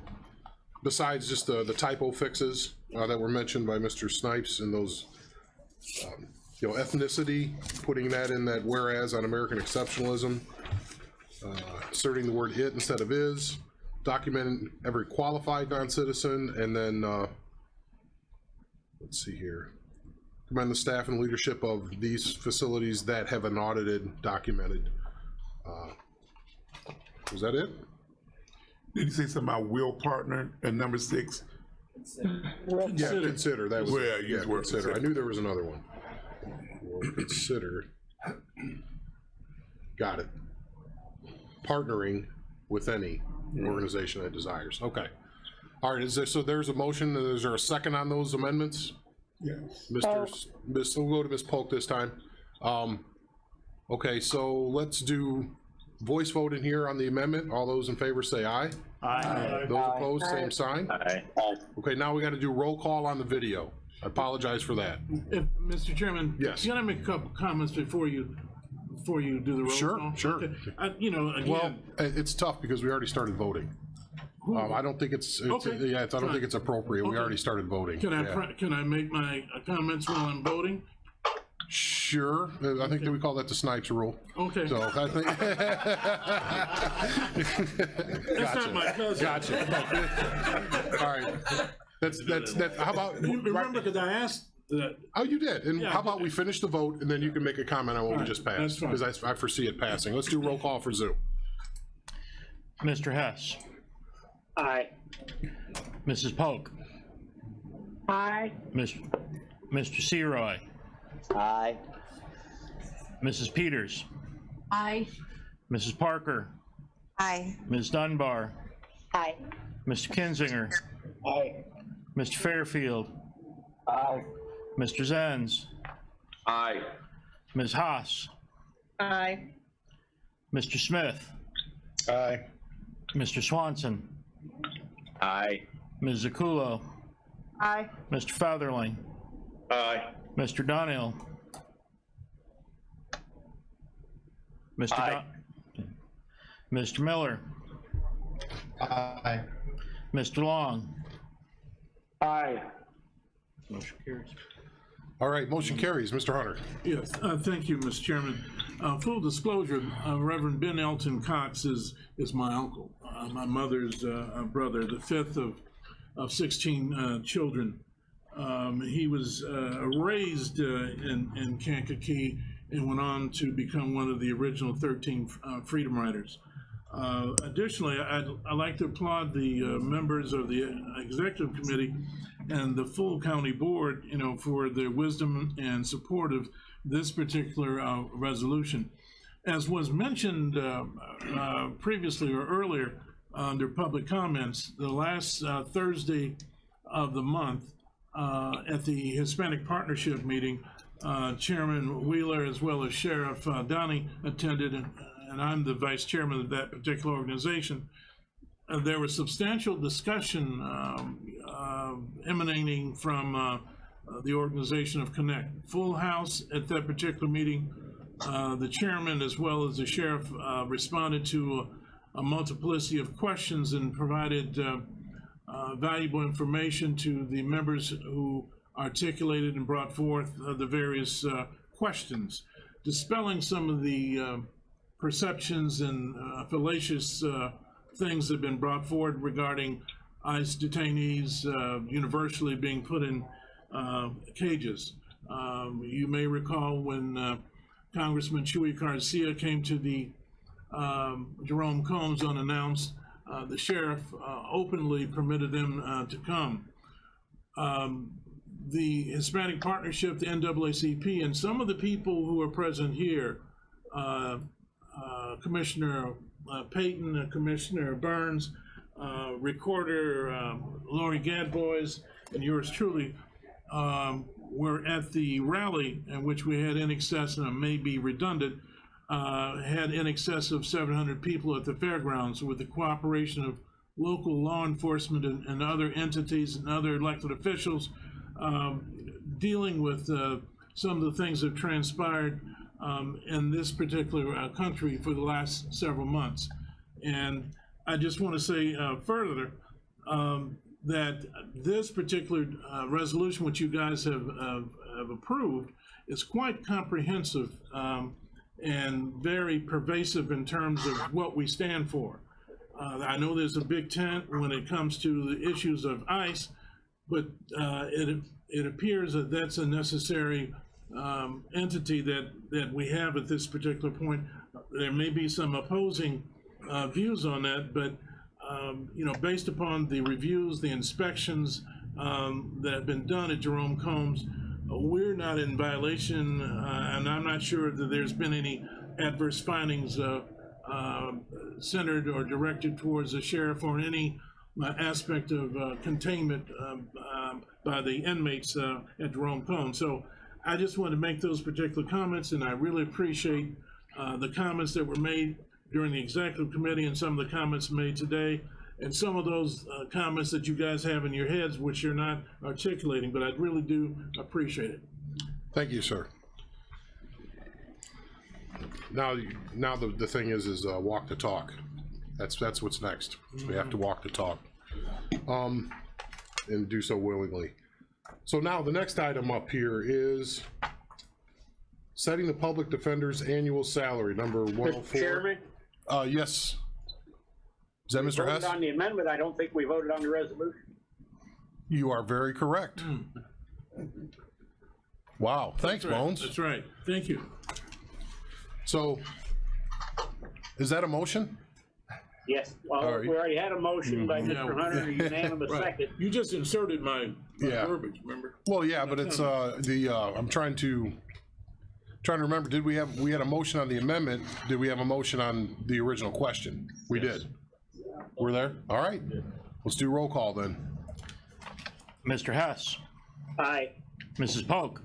besides just the typo fixes that were mentioned by Mr. Snipes and those, ethnicity, putting that in that whereas on American exceptionalism, inserting the word it instead of is, documenting every qualified non-citizen, and then, let's see here. Commend the staff and leadership of these facilities that have an audited, documented. Was that it? Did you say something about will partner and number 6? Yeah, consider. That was Well, it. use Yeah, word consider. I knew there was another one. Or consider. Got it. Partnering with any organization that desires. Okay. All right. So there's a motion. Is there a second on those amendments? Yes. We'll go to Ms. Polk this time. Okay, so let's do voice vote in here on the amendment. All those in favor say aye. Aye. Those opposed, same sign. Aye. Okay, now we got to do roll call on the video. I apologize for that. Mr. Chairman? Yes. Can I make a couple comments before you do the roll Sure, call? sure. Okay. Again. Well, it's tough because we already started voting. I don't think it's Okay, yeah, I don't think it's appropriate. We Okay. already started voting. Can Yeah. can I make my comments while I'm voting? Sure. I think that we call that the Snipes rule. Okay. So I think. That's not my cousin. Gotcha. All right. That's. How about? Remember, because I asked that. Oh, you did. And Yeah, how about we finish the vote and then you can make a comment on what we Right, just that's passed, fine. because I foresee it passing. Let's do roll call for Zoom. Mr. Hess. Aye. Mrs. Polk. Aye. Mr. Seroy. Aye. Mrs. Peters. Aye. Mrs. Parker. Aye. Ms. Dunbar. Aye. Mr. Kinzinger. Aye. Mr. Fairfield. Aye. Mr. Zenz. Aye. Ms. Haas. Aye. Mr. Smith. Aye. Mr. Swanson. Aye. Ms. Zakulo. Aye. Mr. Featherling. Aye. Mr. Donnell. Mr. Aye. Mr. Miller, Aye. Mr. Long. Aye. Motion carries. All right, motion carries. Mr. Hunter. Yes, thank you, Mr. Chairman. Full disclosure, Reverend Ben Elton Cox is my uncle, my mother's brother, the fifth of 16 children. He was raised in Kankakee and went on to become one of the original 13 Freedom Riders. Additionally, I'd like to applaud the members of the executive committee and the full county board, for their wisdom and support of this particular resolution. As was mentioned previously or earlier under public comments, the last Thursday of the month at the Hispanic Partnership meeting, Chairman Wheeler as well as Sheriff Donnie attended, and I'm the vice chairman of that particular organization. There was substantial discussion emanating from the organization of Connect. Full house at that particular meeting. The chairman as well as the sheriff responded to a multiplicity of questions and provided valuable information to the members who articulated and brought forth the various questions, dispelling some of the perceptions and fallacious things that have been brought forward regarding ICE detainees universally being put in cages. You may recall when Congressman Chuy Garcia came to the Jerome Combs unannounced, the sheriff openly permitted them to come. The Hispanic Partnership, the NAACP, and some of the people who are present here, Commissioner Payton, Commissioner Burns, Recorder Lori Gadbois, and yours truly, were at the rally in which we had in excess, and it may be redundant, had in excess of 700 people at the fairgrounds with the cooperation of local law enforcement and other entities and other elected officials, dealing with some of the things that have transpired in this particular country for the last several months. And I just want to say further that this particular resolution, which you guys have approved, is quite comprehensive and very pervasive in terms of what we stand for. I know there's a big tent when it comes to the issues of ICE, but it appears that that's a necessary entity that we have at this particular point. There may be some opposing views on that, but based upon the reviews, the inspections that have been done at Jerome Combs, we're not in violation, and I'm not sure that there's been any adverse findings centered or directed towards the sheriff or any aspect of containment by the inmates at Jerome Combs. So I just want to make those particular comments, and I really appreciate the comments that were made during the executive committee and some of the comments made today, and some of those comments that you guys have in your heads which you're not articulating, but I really do appreciate it. Thank you, sir. Now the thing is walk the talk. That's what's next. We have to walk the talk, and do so willingly. So now the next item up here is setting the public defender's annual salary, number 104. Chairman? Yes. Is that Mr. Hess? Voted on the amendment. I don't think we voted on the resolution. You are very correct. Wow, thanks, That's right. Bones. That's right. Thank you. So, is that a motion? Yes, well, All right. we already had a motion by Mr. Hunter, a unanimous Right. second. You just inserted my Yeah. verbiage, remember? Well, yeah, but it's I'm trying to remember. Did we had a motion on the amendment? Did we have a motion on the original question? We did. We're there. All right. Let's do roll call then. Mr. Hess, Aye. Mrs. Polk,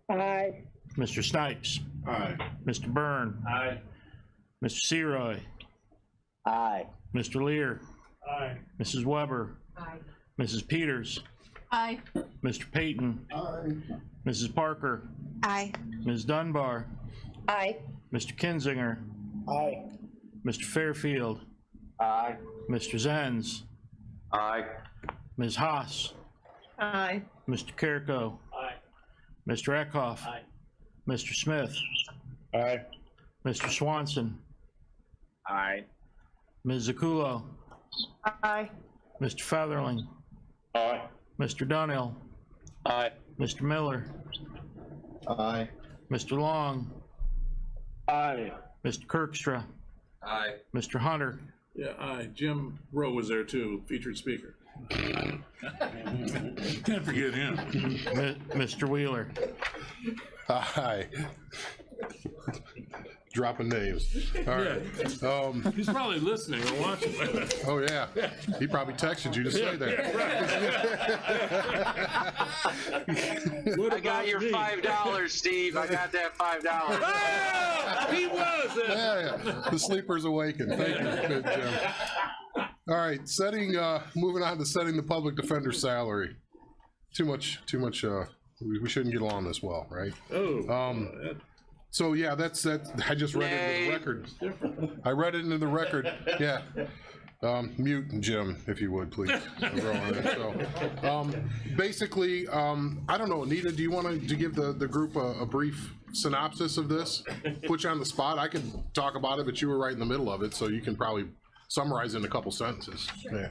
Aye. Mr. Snipes, Aye. Mr. Byrne, Aye. Mr. Seroy, Aye. Mr. Lear, Aye. Mrs. Weber, Aye. Mrs. Peters, Aye. Mr. Payton, Mrs. Parker, Aye. Ms. Dunbar, Aye. Mr. Kinzinger, Aye. Mr. Fairfield, Aye. Mr. Zenz, Aye. Ms. Haas, Aye. Mr. Carrico, Aye. Mr. Eckhoff, Aye. Mr. Smith, Aye. Mr. Swanson, Aye. Ms. Zakulo, Aye. Mr. Featherling, Aye. Mr. Dunhill, Aye. Mr. Miller, Aye. Mr. Long, Aye. Mr. Kirkstra, Aye. Mr. Hunter. Yeah, aye. Jim Rowe was there too, featured speaker. Can't forget him. Mr. Wheeler. Aye. Dropping names. All right. He's probably listening or watching. Oh, yeah. He probably texted you to say that. What I got about your me? $5, Steve. I got that $5. Ah, he was. Yeah. The sleeper's awakened. Thank you, good Jim. All right, moving on to setting the public defender's salary. Too much, we shouldn't get along this well, right? Oh. So yeah, that's I just read it into the record. I read it into the record. Yeah. Mute Jim, if you would, please. So, basically, I don't know, Anita, do you want to give the group a brief synopsis of this? Put you on the spot. I could talk about it, but you were right in the middle of it, so you can probably summarize in a couple sentences. Sure.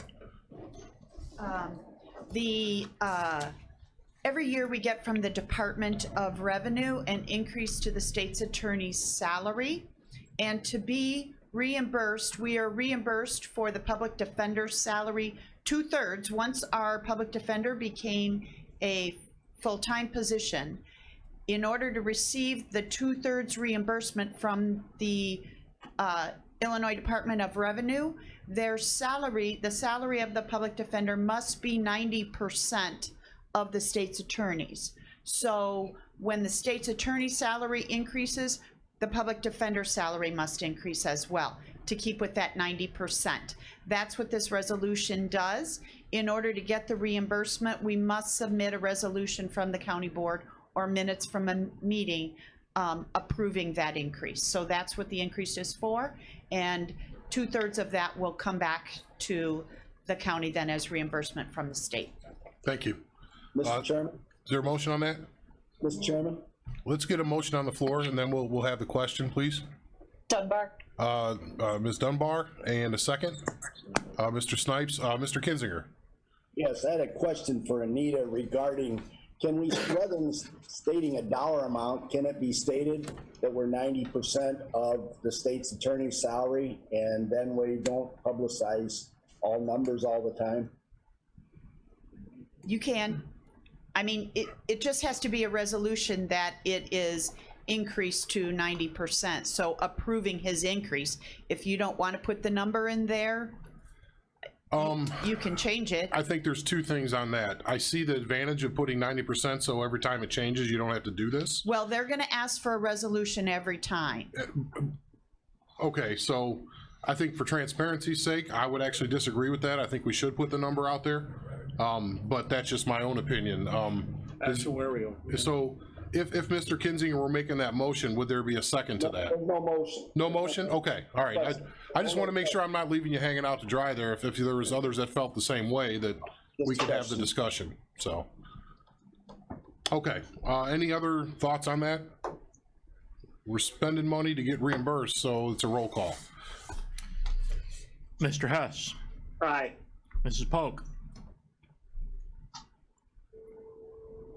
Yeah. Every year we get from the Department of Revenue an increase to the state's attorney's salary. And to be reimbursed, we are reimbursed for the public defender's salary 2/3. Once our public defender became a full-time position, in order to receive the 2/3 reimbursement from the Illinois Department of Revenue, their salary, the salary of the public defender must be 90% of the state's attorney's. So when the state's attorney's salary increases, the public defender's salary must increase as well to keep with that 90%. That's what this resolution does. In order to get the reimbursement, we must submit a resolution from the county board or minutes from a meeting approving that increase. So that's what the increase is for, and 2/3 of that will come back to the county then as reimbursement from the state. Thank you. Mr. Chairman? Is there a motion on that? Mr. Chairman? Let's get a motion on the floor, and then we'll have the question, please. Dunbar. Ms. Dunbar, and a second. Mr. Snipes, Mr. Kinzinger. Yes, I had a question for Anita regarding, can we, rather than stating a dollar amount, can it be stated that we're 90% of the state's attorney's salary, and then we don't publicize all numbers all the time? You can. I mean, it just has to be a resolution that it is increased to 90%. So approving his increase. If you don't want to put the number in there, you can change it. I think there's two things on that. I see the advantage of putting 90%, so every time it changes, you don't have to do this. Well, they're going to ask for a resolution every time. Okay, so I think for transparency's sake, I would actually disagree with that. I think we should put the number out there. But that's just my own opinion. Actuarial. So if Mr. Kinzinger were making that motion, would there be a second to that? No motion. No motion? Okay, all right. I just want to make sure I'm not leaving you hanging out to dry there. If there was others that felt the same way, that we could have the discussion, so. Okay, any other thoughts on that? We're spending money to get reimbursed, so it's a roll call. Mr. Hess. Aye. Mrs. Polk.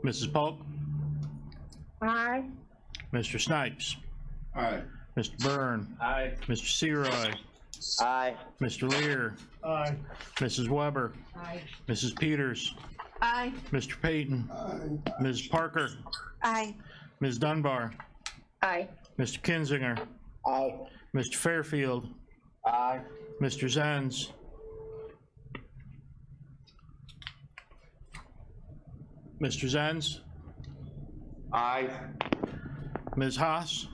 Mrs. Polk. Aye. Mr. Snipes. Aye. Mr. Byrne. Aye. Mr. Seroy. Aye. Mr. Lear. Aye. Mrs. Weber. Aye. Mrs. Peters. Aye. Mr. Payton. Ms. Parker. Aye. Ms. Dunbar. Aye. Mr. Kinzinger. Aye. Mr. Fairfield. Aye. Mr. Zenz. Mr. Zenz. Aye. Ms. Haas.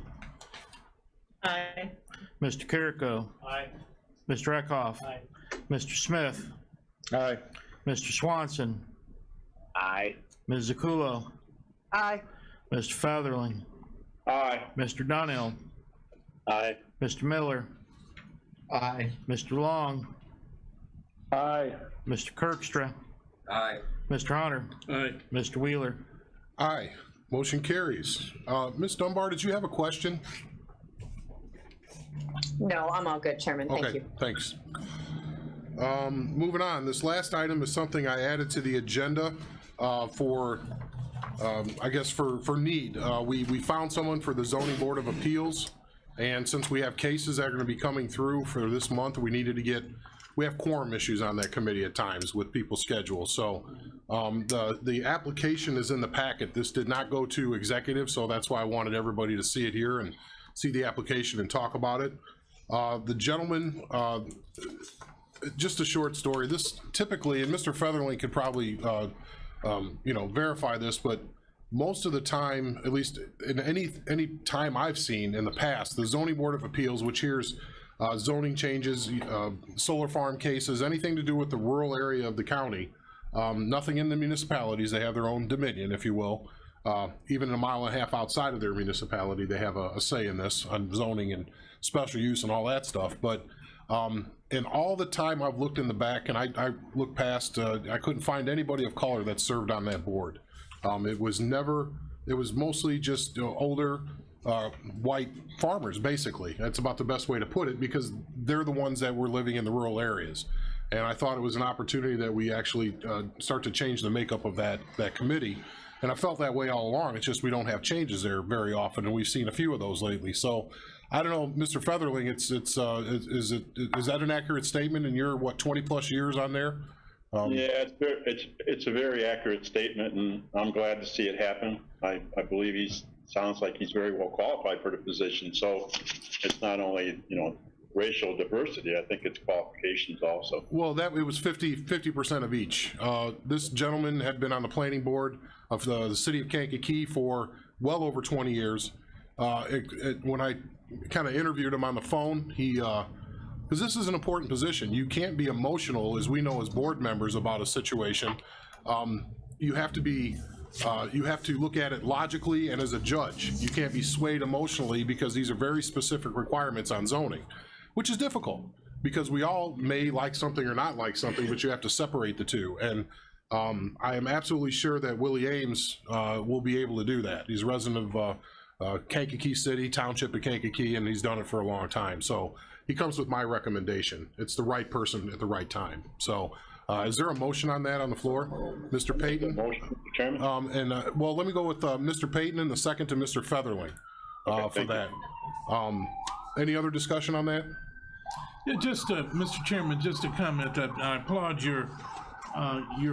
Aye. Mr. Carrico. Aye. Mr. Eckhoff. Aye. Mr. Smith. Aye. Mr. Swanson. Aye. Ms. Zakulo. Aye. Mr. Featherling. Aye. Mr. Dunhill. Aye. Mr. Miller, Aye. Mr. Long, Aye. Mr. Kirkstra, Aye. Mr. Hunter, Aye. Mr. Wheeler. Aye. Motion carries. Ms. Dunbar, did you have a question? No, I'm all good, Chairman. Thank Okay, you. thanks. Moving on, this last item is something I added to the agenda for, I guess, for need. We found someone for the Zoning Board of Appeals, and since we have cases that are going to be coming through for this month, we needed to get, we have quorum issues on that committee at times with people's schedules. So the application is in the packet. This did not go to executive, so that's why I wanted everybody to see it here and see the application and talk about it. The gentleman, just a short story. This typically, and Mr. Featherling could probably, you know, verify this, but most of the time, at least in any time I've seen in the past, the Zoning Board of Appeals, which hears zoning changes, solar farm cases, anything to do with the rural area of the county, nothing in the municipalities. They have their own dominion, if you will. Even a mile and a half outside of their municipality, they have a say in this on zoning and special use and all that stuff. But in all the time I've looked in the back, and I looked past, I couldn't find anybody of color that served on that board. It was mostly just older white farmers, basically. That's about the best way to put it, because they're the ones that were living in the rural areas. And I thought it was an opportunity that we actually start to change the makeup of that committee. And I felt that way all along. It's just we don't have changes there very often, and we've seen a few of those lately. So I don't know, Mr. Featherling, is that an accurate statement in your, what, 20+ years on there? Yeah, it's a very accurate statement, and I'm glad to see it happen. I believe sounds like he's very well qualified for the position. So it's not only, you know, racial diversity, I think it's qualifications also. Well, it was 50% of each. This gentleman had been on the planning board of the city of Kankakee for well over 20 years. When I kind of interviewed him on the phone, because this is an important position. You can't be emotional, as we know as board members, about a situation. You have to look at it logically and as a judge. You can't be swayed emotionally, because these are very specific requirements on zoning, which is difficult because we all may like something or not like something, but you have to separate the two. And I am absolutely sure that Willie Ames will be able to do that. He's a resident of Kankakee City, Township of Kankakee, and he's done it for a long time. So he comes with my recommendation. It's the right person at the right time. So is there a motion on that on the floor? Mr. Payton? Motion, Mr. Chairman? Well, let me go with Mr. Payton and the second to Mr. Featherling for that. Any other discussion on that? Yeah, just, Mr. Chairman, just to comment, I applaud your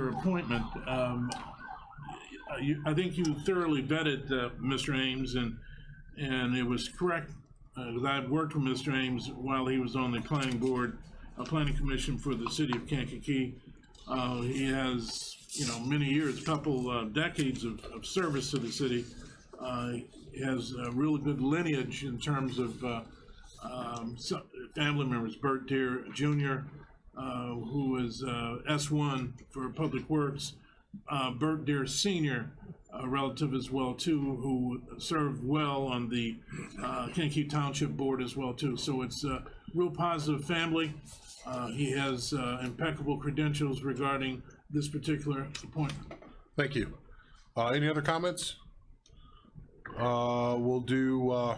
appointment. I think you thoroughly vetted Mr. Ames, and it was correct, because I've worked with Mr. Ames while he was on the planning board, planning commission for the city of Kankakee. He has, you know, many years, couple decades of service to the city. He has a really good lineage in terms of family members. Bert Deere Jr., who is S1 for Public Works. Bert Deere Sr., a relative as well too, who served well on the Kankakee Township Board as well too. So it's a real positive family. He has impeccable credentials regarding this particular appointment. Thank you. Any other comments? We'll do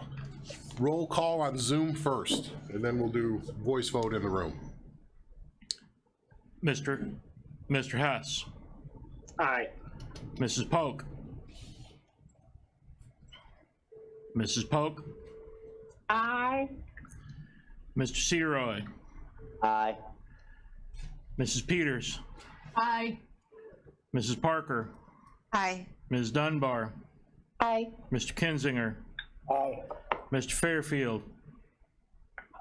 roll call on Zoom first, and then we'll do voice vote in the room. Mr. Hess. Aye. Mrs. Polk. Mrs. Polk. Aye. Mr. Seroy. Aye. Mrs. Peters. Aye. Mrs. Parker. Aye. Ms. Dunbar. Aye. Mr. Kinzinger. Aye. Mr. Fairfield.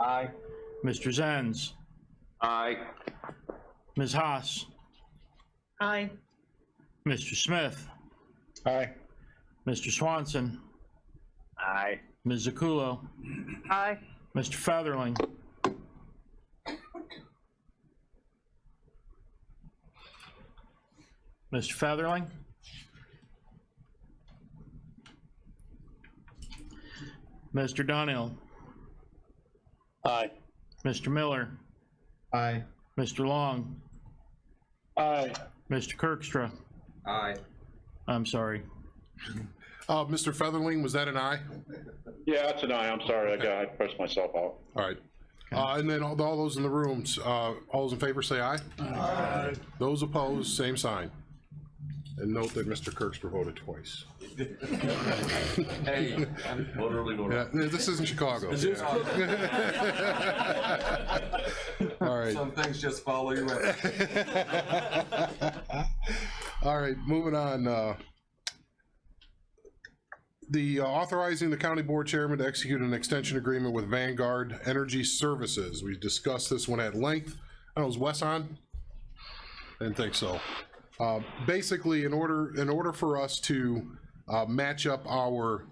Aye. Mr. Zenz. Aye. Ms. Haas. Aye. Mr. Smith. Aye. Mr. Swanson. Aye. Ms. Zakulo. Aye. Mr. Featherling. Mr. Featherling. Mr. Donnell. Mr. Miller, Aye. Mr. Long, Aye. Mr. Kirkstra. Aye. I'm sorry. Mr. Featherling, was that an aye? Yeah, that's an aye. I'm sorry. I pressed myself out. All right. And then all those in the rooms, all those in favor say aye. Aye. Those opposed, same sign. And note that Mr. Kirkstra voted twice. Hey, I'm literally going Yeah, this isn't Chicago. All right. Some things just follow you around. All right, moving on. The authorizing the county board chairman to execute an extension agreement with Vanguard Energy Services. We discussed this one at length. I don't know, is Wes on? Didn't think so. Basically, in order for us to match up our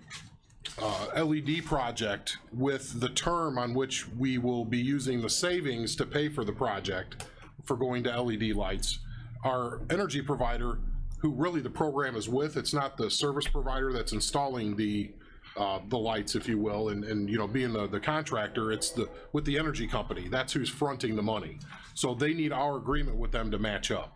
LED project with the term on which we will be using the savings to pay for the project for going to LED lights, our energy provider, who really the program is with, it's not the service provider that's installing the lights, if you will, and you know, being the contractor, it's with the energy company. That's who's fronting the money. So they need our agreement with them to match up.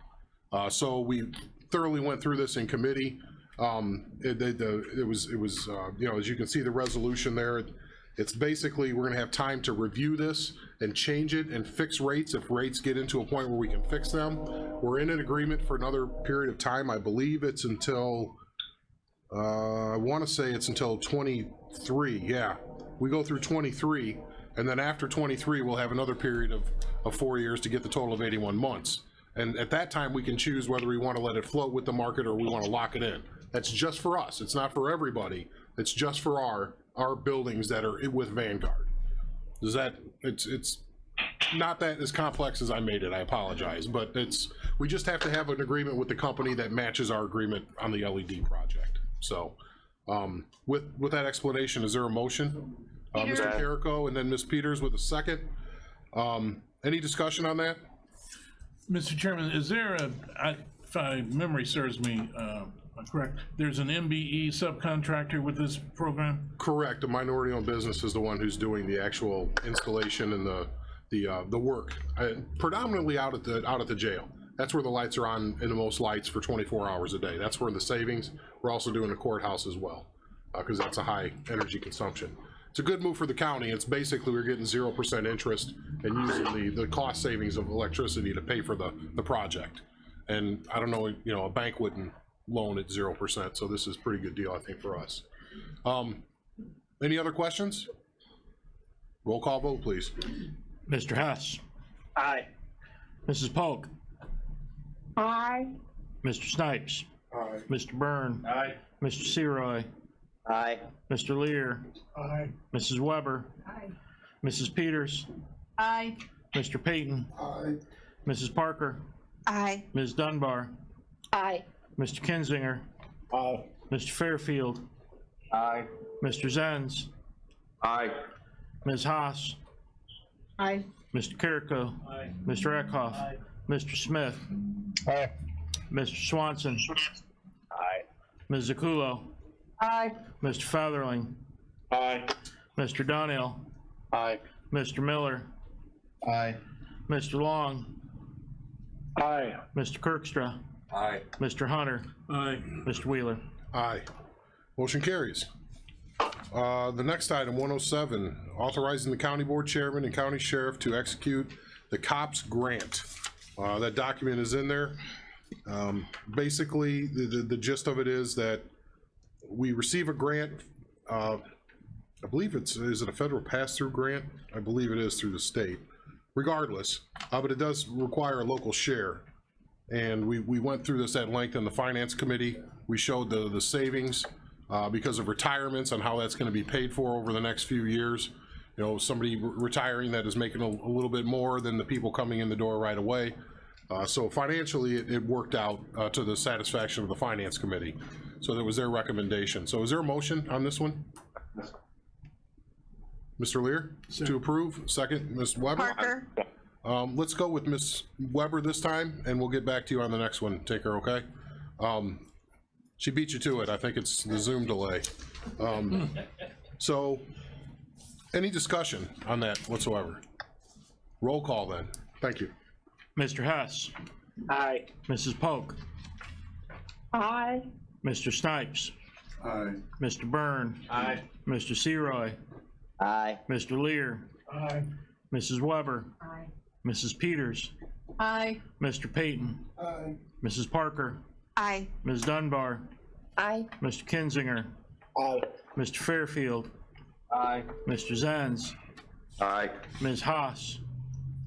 So we thoroughly went through this in committee. It was you know, as you can see the resolution there, it's basically we're gonna have time to review this and change it and fix rates if rates get into a point where we can fix them. We're in an agreement for another period of time. I believe it's until, I wanna say it's until 23, yeah. We go through 23, and then after 23, we'll have another period of 4 years to get the total of 81 months. And at that time, we can choose whether we want to let it float with the market or we want to lock it in. That's just for us. It's not for everybody. It's just for our buildings that are with Vanguard. Does that, it's not that as complex as I made it, I apologize, but we just have to have an agreement with the company that matches our agreement on the LED project. So with that explanation, is there a motion? Mr. Carrico and then Ms. Peters with a second. Any discussion on that? Mr. Chairman, is there if my memory serves me correct, there's an MBE subcontractor with this program? Correct. A minority-owned business is the one who's doing the actual installation and the work, predominantly out at the jail. That's where the lights are on, in the most lights for 24 hours a day. That's where the savings. We're also doing the courthouse as well, because that's a high energy consumption. It's a good move for the county. It's basically we're getting 0% interest and using the cost savings of electricity to pay for the project. And I don't know, you know, a bank wouldn't loan at 0%, so this is a pretty good deal, I think, for us. Any other questions? Roll call vote, please. Mr. Hess. Aye. Mrs. Polk. Aye. Mr. Snipes. Aye. Mr. Byrne. Aye. Mr. Seroy. Aye. Mr. Lear. Aye. Mrs. Weber. Aye. Mrs. Peters. Aye. Mr. Payton. Aye. Mrs. Parker. Aye. Ms. Dunbar. Aye. Mr. Kinzinger. Aye. Mr. Fairfield. Aye. Mr. Zenz. Aye. Ms. Haas. Aye. Mr. Carrico. Aye. Mr. Eckhoff. Aye. Mr. Smith. Aye. Mr. Swanson. Aye. Ms. Zakulo. Aye. Mr. Featherling. Aye. Mr. Donnell. Aye. Mr. Miller. Aye. Mr. Long. Aye. Mr. Kirkstra. Aye. Mr. Hunter. Aye. Mr. Wheeler. Aye. Motion carries. The next item, 107, authorizing the county board chairman and county sheriff to execute the COPS grant. That document is in there. Basically, the gist of it is that we receive a grant. I believe is it a federal pass-through grant? I believe it is through the state. Regardless, but it does require a local share. And we went through this at length in the finance committee. We showed the savings because of retirements and how that's going to be paid for over the next few years. You know, somebody retiring that is making a little bit more than the people coming in the door right away. So financially, it worked out to the satisfaction of the finance committee. So that was their recommendation. So is there a motion on this one? Mr. Lear, to approve. Second, Ms. Weber. Parker. Let's go with Ms. Weber this time, and we'll get back to you on the next one. Take her, okay? She beat you to it. I think it's the Zoom delay. So, any discussion on that whatsoever? Roll call then. Thank you. Mr. Hess, Aye. Mrs. Polk, Aye. Mr. Snipes, Aye. Mr. Byrne, Aye. Mr. Seroy, Aye. Mr. Lear, Aye. Mrs. Weber, Aye. Mrs. Peters, Aye. Mr. Payton, Aye. Mrs. Parker, Aye. Ms. Dunbar, Aye. Mr. Kinzinger, Aye. Mr. Fairfield, Aye. Mr. Zenz, Aye. Ms. Haas,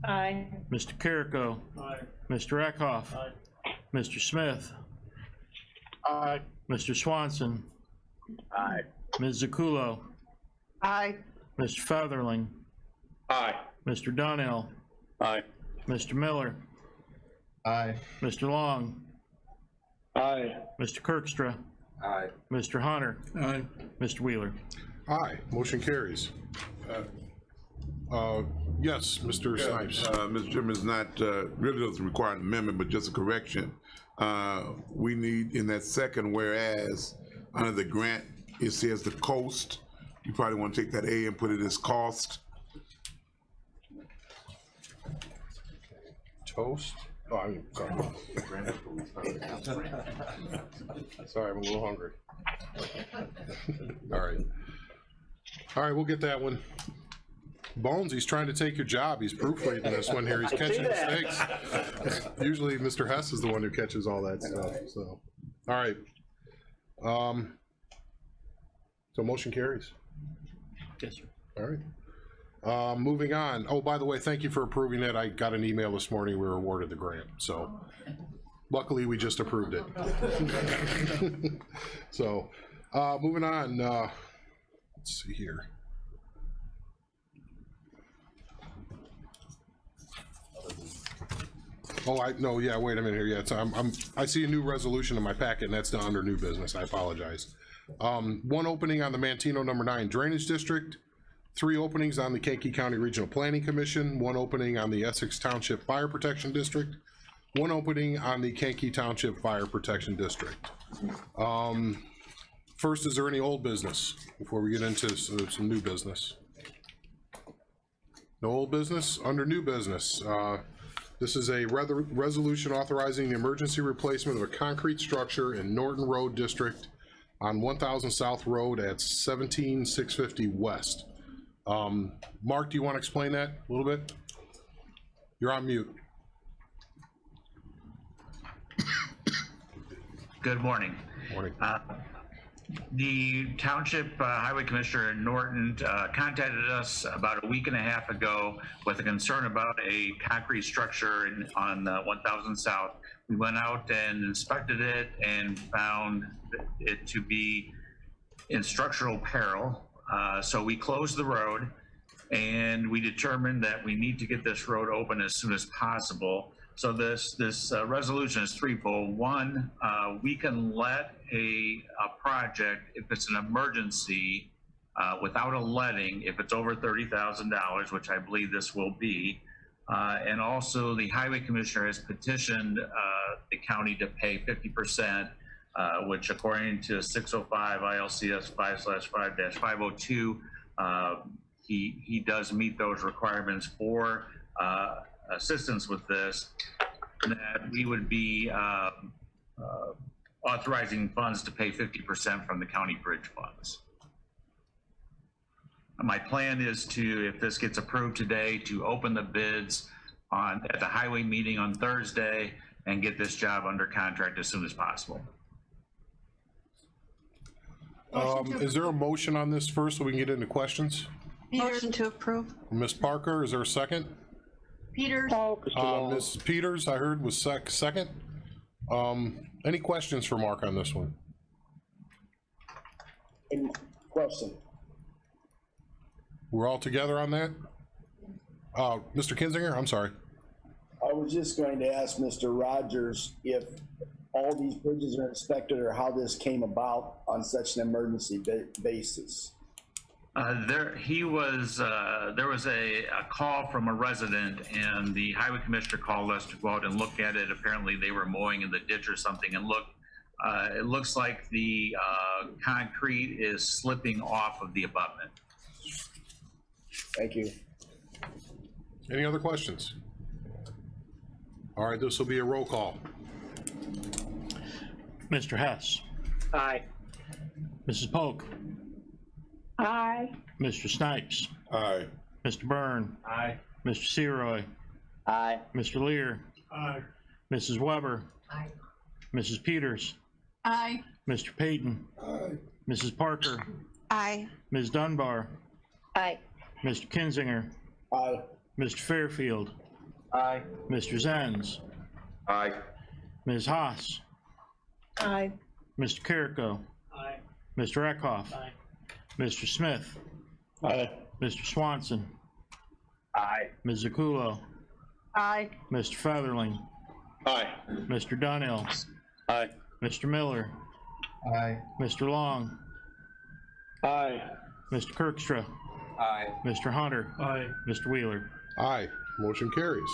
Aye. Mr. Carrico, Aye. Mr. Eckhoff, Mr. Smith, Aye. Mr. Swanson, Aye. Ms. Zakulo, Aye. Mr. Featherling, Aye. Mr. Donnell, Aye. Mr. Miller, Aye. Mr. Long, Aye. Mr. Kirkstra, Aye. Mr. Hunter, Aye. Mr. Wheeler. Aye, motion carries. Yes, Mr. Snipes. Mr. Chairman, is not, really doesn't require an amendment, but just a correction. We need in that second whereas, under the grant, it says the coast. You probably want to take that A and put it as cost. Toast? Oh, I'm sorry. Sorry, I'm a little hungry. All right. All right, we'll get that one. Bones, he's trying to take your job. He's proofreading this one here. He's catching mistakes. Usually Mr. Hess is the one who catches all that stuff, so. All right. So motion carries. Yes, sir. All right. Moving on. Oh, by the way, thank you for approving it. I got an email this morning. We were awarded the grant, so luckily we just approved it. So, moving on. Let's see here. Oh, no, yeah, wait a minute here. Yeah, it's, I see a new resolution in my packet, and that's not under new business. I apologize. One opening on the Mantino number 9 Drainage District, 3 openings on the Kankakee County Regional Planning Commission, 1 opening on the Essex Township Fire Protection District, 1 opening on the Kankakee Township Fire Protection District. First, is there any old business before we get into some new business? No old business? Under new business, this is a resolution authorizing the emergency replacement of a concrete structure in Norton Road District on 1000 South Road at 17650 West. Mark, do you want to explain that a little bit? You're on mute. Good morning. Morning. The Township Highway Commissioner in Norton contacted us about a week and a half ago with a concern about a concrete structure on 1000 South. We went out and inspected it and found it to be in structural peril. So we closed the road and we determined that we need to get this road open as soon as possible. So this resolution is threefold. One, we can let a project, if it's an emergency, without a letting, if it's over $30,000, which I believe this will be. And also the Highway Commissioner has petitioned the county to pay 50%, which according to 605 ILCS 5/5-502, he does meet those requirements for assistance with this, that we would be authorizing funds to pay 50% from the county bridge funds. My plan is to, if this gets approved today, to open the bids at the highway meeting on Thursday and get this job under contract as soon as possible. Is there a motion on this first so we can get into questions? Motion to approve. Ms. Parker, is there a second? Peters. Ms. Peters, I heard was second. Any questions for Mark on this one? Question. We're all together on that? Mr. Kinzinger, I'm sorry. I was just going to ask Mr. Rogers if all these bridges are inspected or how this came about on such an emergency basis. There was a call from a resident, and the highway commissioner called us to go out and look at it. Apparently they were mowing in the ditch or something, and it looks like the concrete is slipping off of the abutment. Thank you. Any other questions? All right, this will be a roll call. Mr. Hess. Aye. Mrs. Polk. Aye. Mr. Snipes. Aye. Mr. Byrne. Aye. Mr. Seroy. Aye. Mr. Lear. Aye. Mrs. Weber. Aye. Mrs. Peters. Aye. Mr. Payton. Aye. Mrs. Parker. Aye. Ms. Dunbar. Aye. Mr. Kinzinger. Aye. Mr. Fairfield. Aye. Mr. Zenz. Aye. Ms. Haas. Aye. Mr. Carrico. Aye. Mr. Eckhoff. Aye. Mr. Smith. Aye. Mr. Swanson. Aye. Ms. Zakulo. Aye. Mr. Featherling. Aye. Mr. Dunhill. Aye. Mr. Miller. Aye. Mr. Long. Aye. Mr. Kirkstra. Aye. Mr. Hunter. Aye. Mr. Wheeler. Aye, motion carries.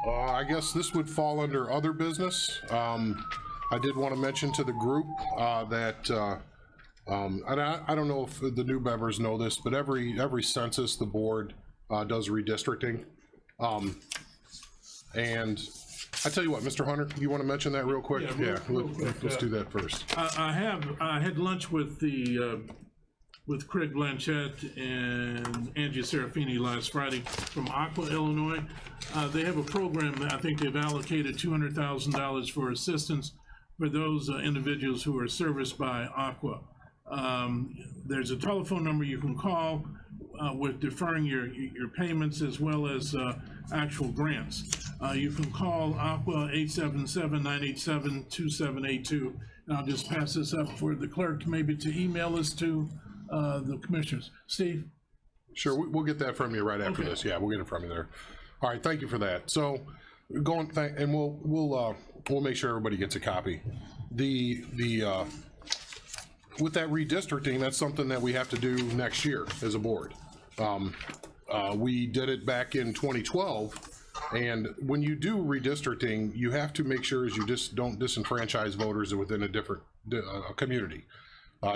I guess this would fall under other business. I did want to mention to the group that, I don't know if the new members know this, but every census, the board does redistricting. And I tell you what, Mr. Hunter, you want to mention that real quick? Yeah, real quick, Let's do that first. I had lunch with with Craig Blanchett and Angie Serafini last Friday from Aqua, Illinois. They have a program that I think they've allocated $200,000 for assistance for those individuals who are serviced by Aqua. There's a telephone number you can call with deferring your payments as well as actual grants. You can call Aqua 877-987-2782. And I'll just pass this up for the clerk maybe to email this to the commissioners. Steve? Sure, we'll get that from you right after Okay. this. Yeah, we'll get it from you there. All right, thank you for that. So, and we'll make sure everybody gets a copy. With that redistricting, that's something that we have to do next year as a board. We did it back in 2012, and when you do redistricting, you have to make sure is you just don't disenfranchise voters within a different community.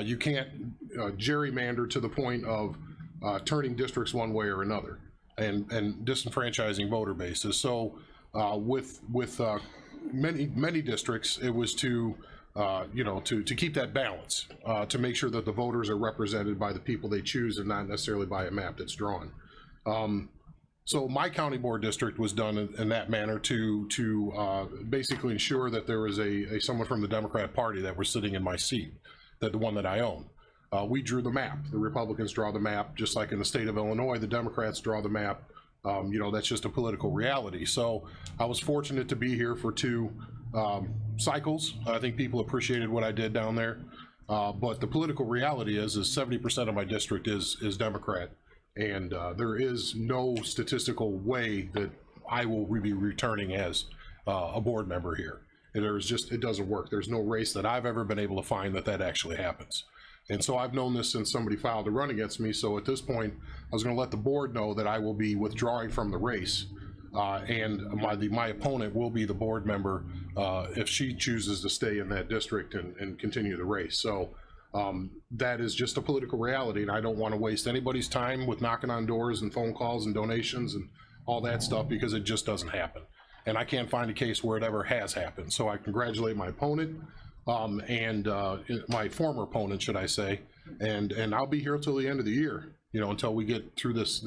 You can't gerrymander to the point of turning districts one way or another and disenfranchising voter bases. So with many districts, it was to to keep that balance, to make sure that the voters are represented by the people they choose and not necessarily by a map that's drawn. So my county board district was done in that manner to basically ensure that there was someone from the Democrat Party that was sitting in my seat, the one that I own. We drew the map. The Republicans draw the map, just like in the state of Illinois, the Democrats draw the map. That's just a political reality. So I was fortunate to be here for 2 cycles. I think people appreciated what I did down there. But the political reality is 70% of my district is Democrat. And there is no statistical way that I will be returning as a board member here. It doesn't work. There's no race that I've ever been able to find that actually happens. And so I've known this since somebody filed a run against me. So at this point, I was going to let the board know that I will be withdrawing from the race. And my opponent will be the board member if she chooses to stay in that district and continue the race. So that is just a political reality, and I don't want to waste anybody's time with knocking on doors and phone calls and donations and all that stuff, because it just doesn't happen. And I can't find a case where it ever has happened. So I congratulate my opponent and my former opponent, should I say, and I'll be here till the end of the year, until we get through this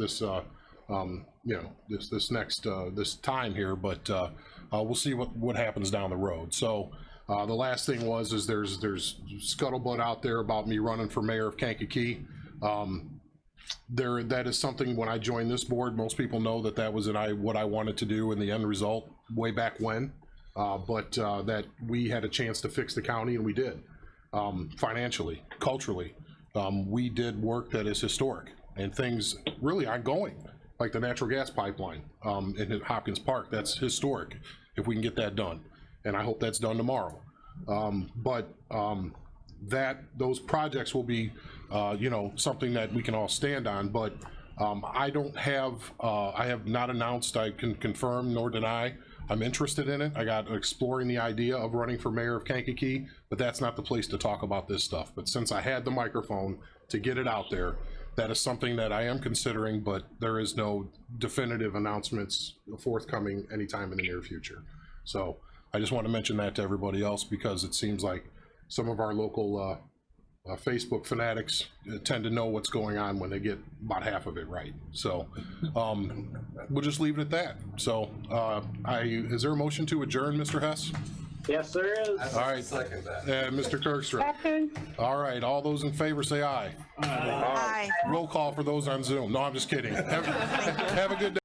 time here. But we'll see what happens down the road. So the last thing is there's scuttlebutt out there about me running for mayor of Kankakee. That is something, when I joined this board, most people know that was what I wanted to do in the end result way back when. But that we had a chance to fix the county, and we did. Financially, culturally, we did work that is historic, and things really ongoing, like the natural gas pipeline in Hopkins Park. That's historic if we can get that done, and I hope that's done tomorrow. Those projects will be something that we can all stand on. But I have not announced, I can confirm nor deny I'm interested in it. I got exploring the idea of running for mayor of Kankakee, but that's not the place to talk about this stuff. But since I had the microphone to get it out there, that is something that I am considering, but there is no definitive announcements forthcoming anytime in the near future. So I just want to mention that to everybody else, because it seems like some of our local Facebook fanatics tend to know what's going on when they get about half of it right. So we'll just leave it at that. So is there a motion to adjourn, Mr. Hess? Yes, there is. All right. Second that. Mr. Kirkstrom. All right, all those in favor say aye. Aye. Roll call for those on Zoom. No, I'm just kidding. Have a good day.